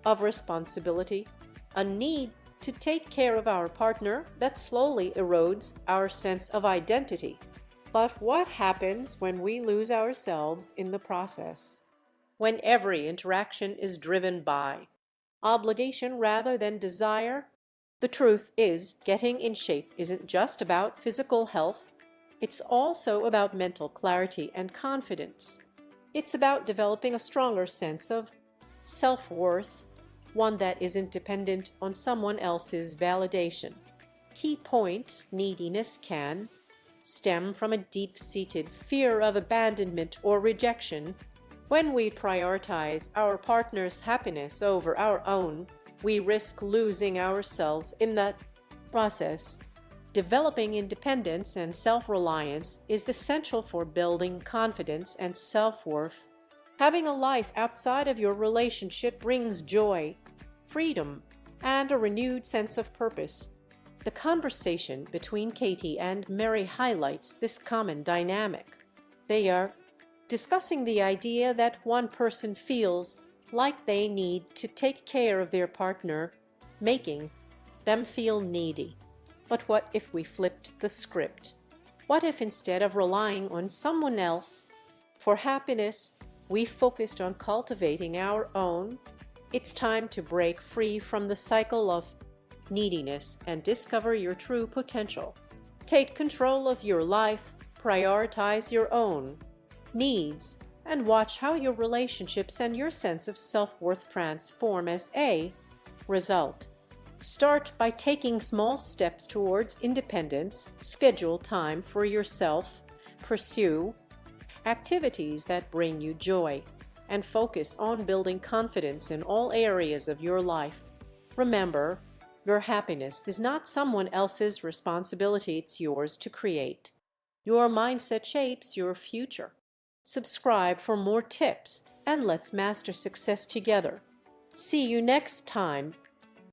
of responsibility, a need to take care of our partner that slowly erodes our sense of identity. But what happens when we lose ourselves in the process? When every interaction is driven by obligation rather than desire? The truth is, getting in shape isn't just about physical health. It's also about mental clarity and confidence. It's about developing a stronger sense of self-worth, one that isn't dependent on someone else's validation. Key points: neediness can stem from a deep-seated fear of abandonment or rejection. When we prioritize our partner's happiness over our own, we risk losing ourselves in that process. Developing independence and self-reliance is essential for building confidence and self-worth. Having a life outside of your relationship brings joy, freedom, and a renewed sense of purpose. The conversation between Katie and Mary highlights this common dynamic. They are discussing the idea that one person feels like they need to take care of their partner, making them feel needy. But what if we flipped the script? What if instead of relying on someone else for happiness, we focused on cultivating our own? It's time to break free from the cycle of neediness and discover your true potential. Take control of your life, prioritize your own needs, and watch how your relationships and your sense of self-worth transform as a result. Start by taking small steps towards independence. Schedule time for yourself. Pursue activities that bring you joy, and focus on building confidence in all areas of your life. Remember, your happiness is not someone else's responsibility, it's yours to create. Your mindset shapes your future. Subscribe for more tips, and let's master success together. See you next time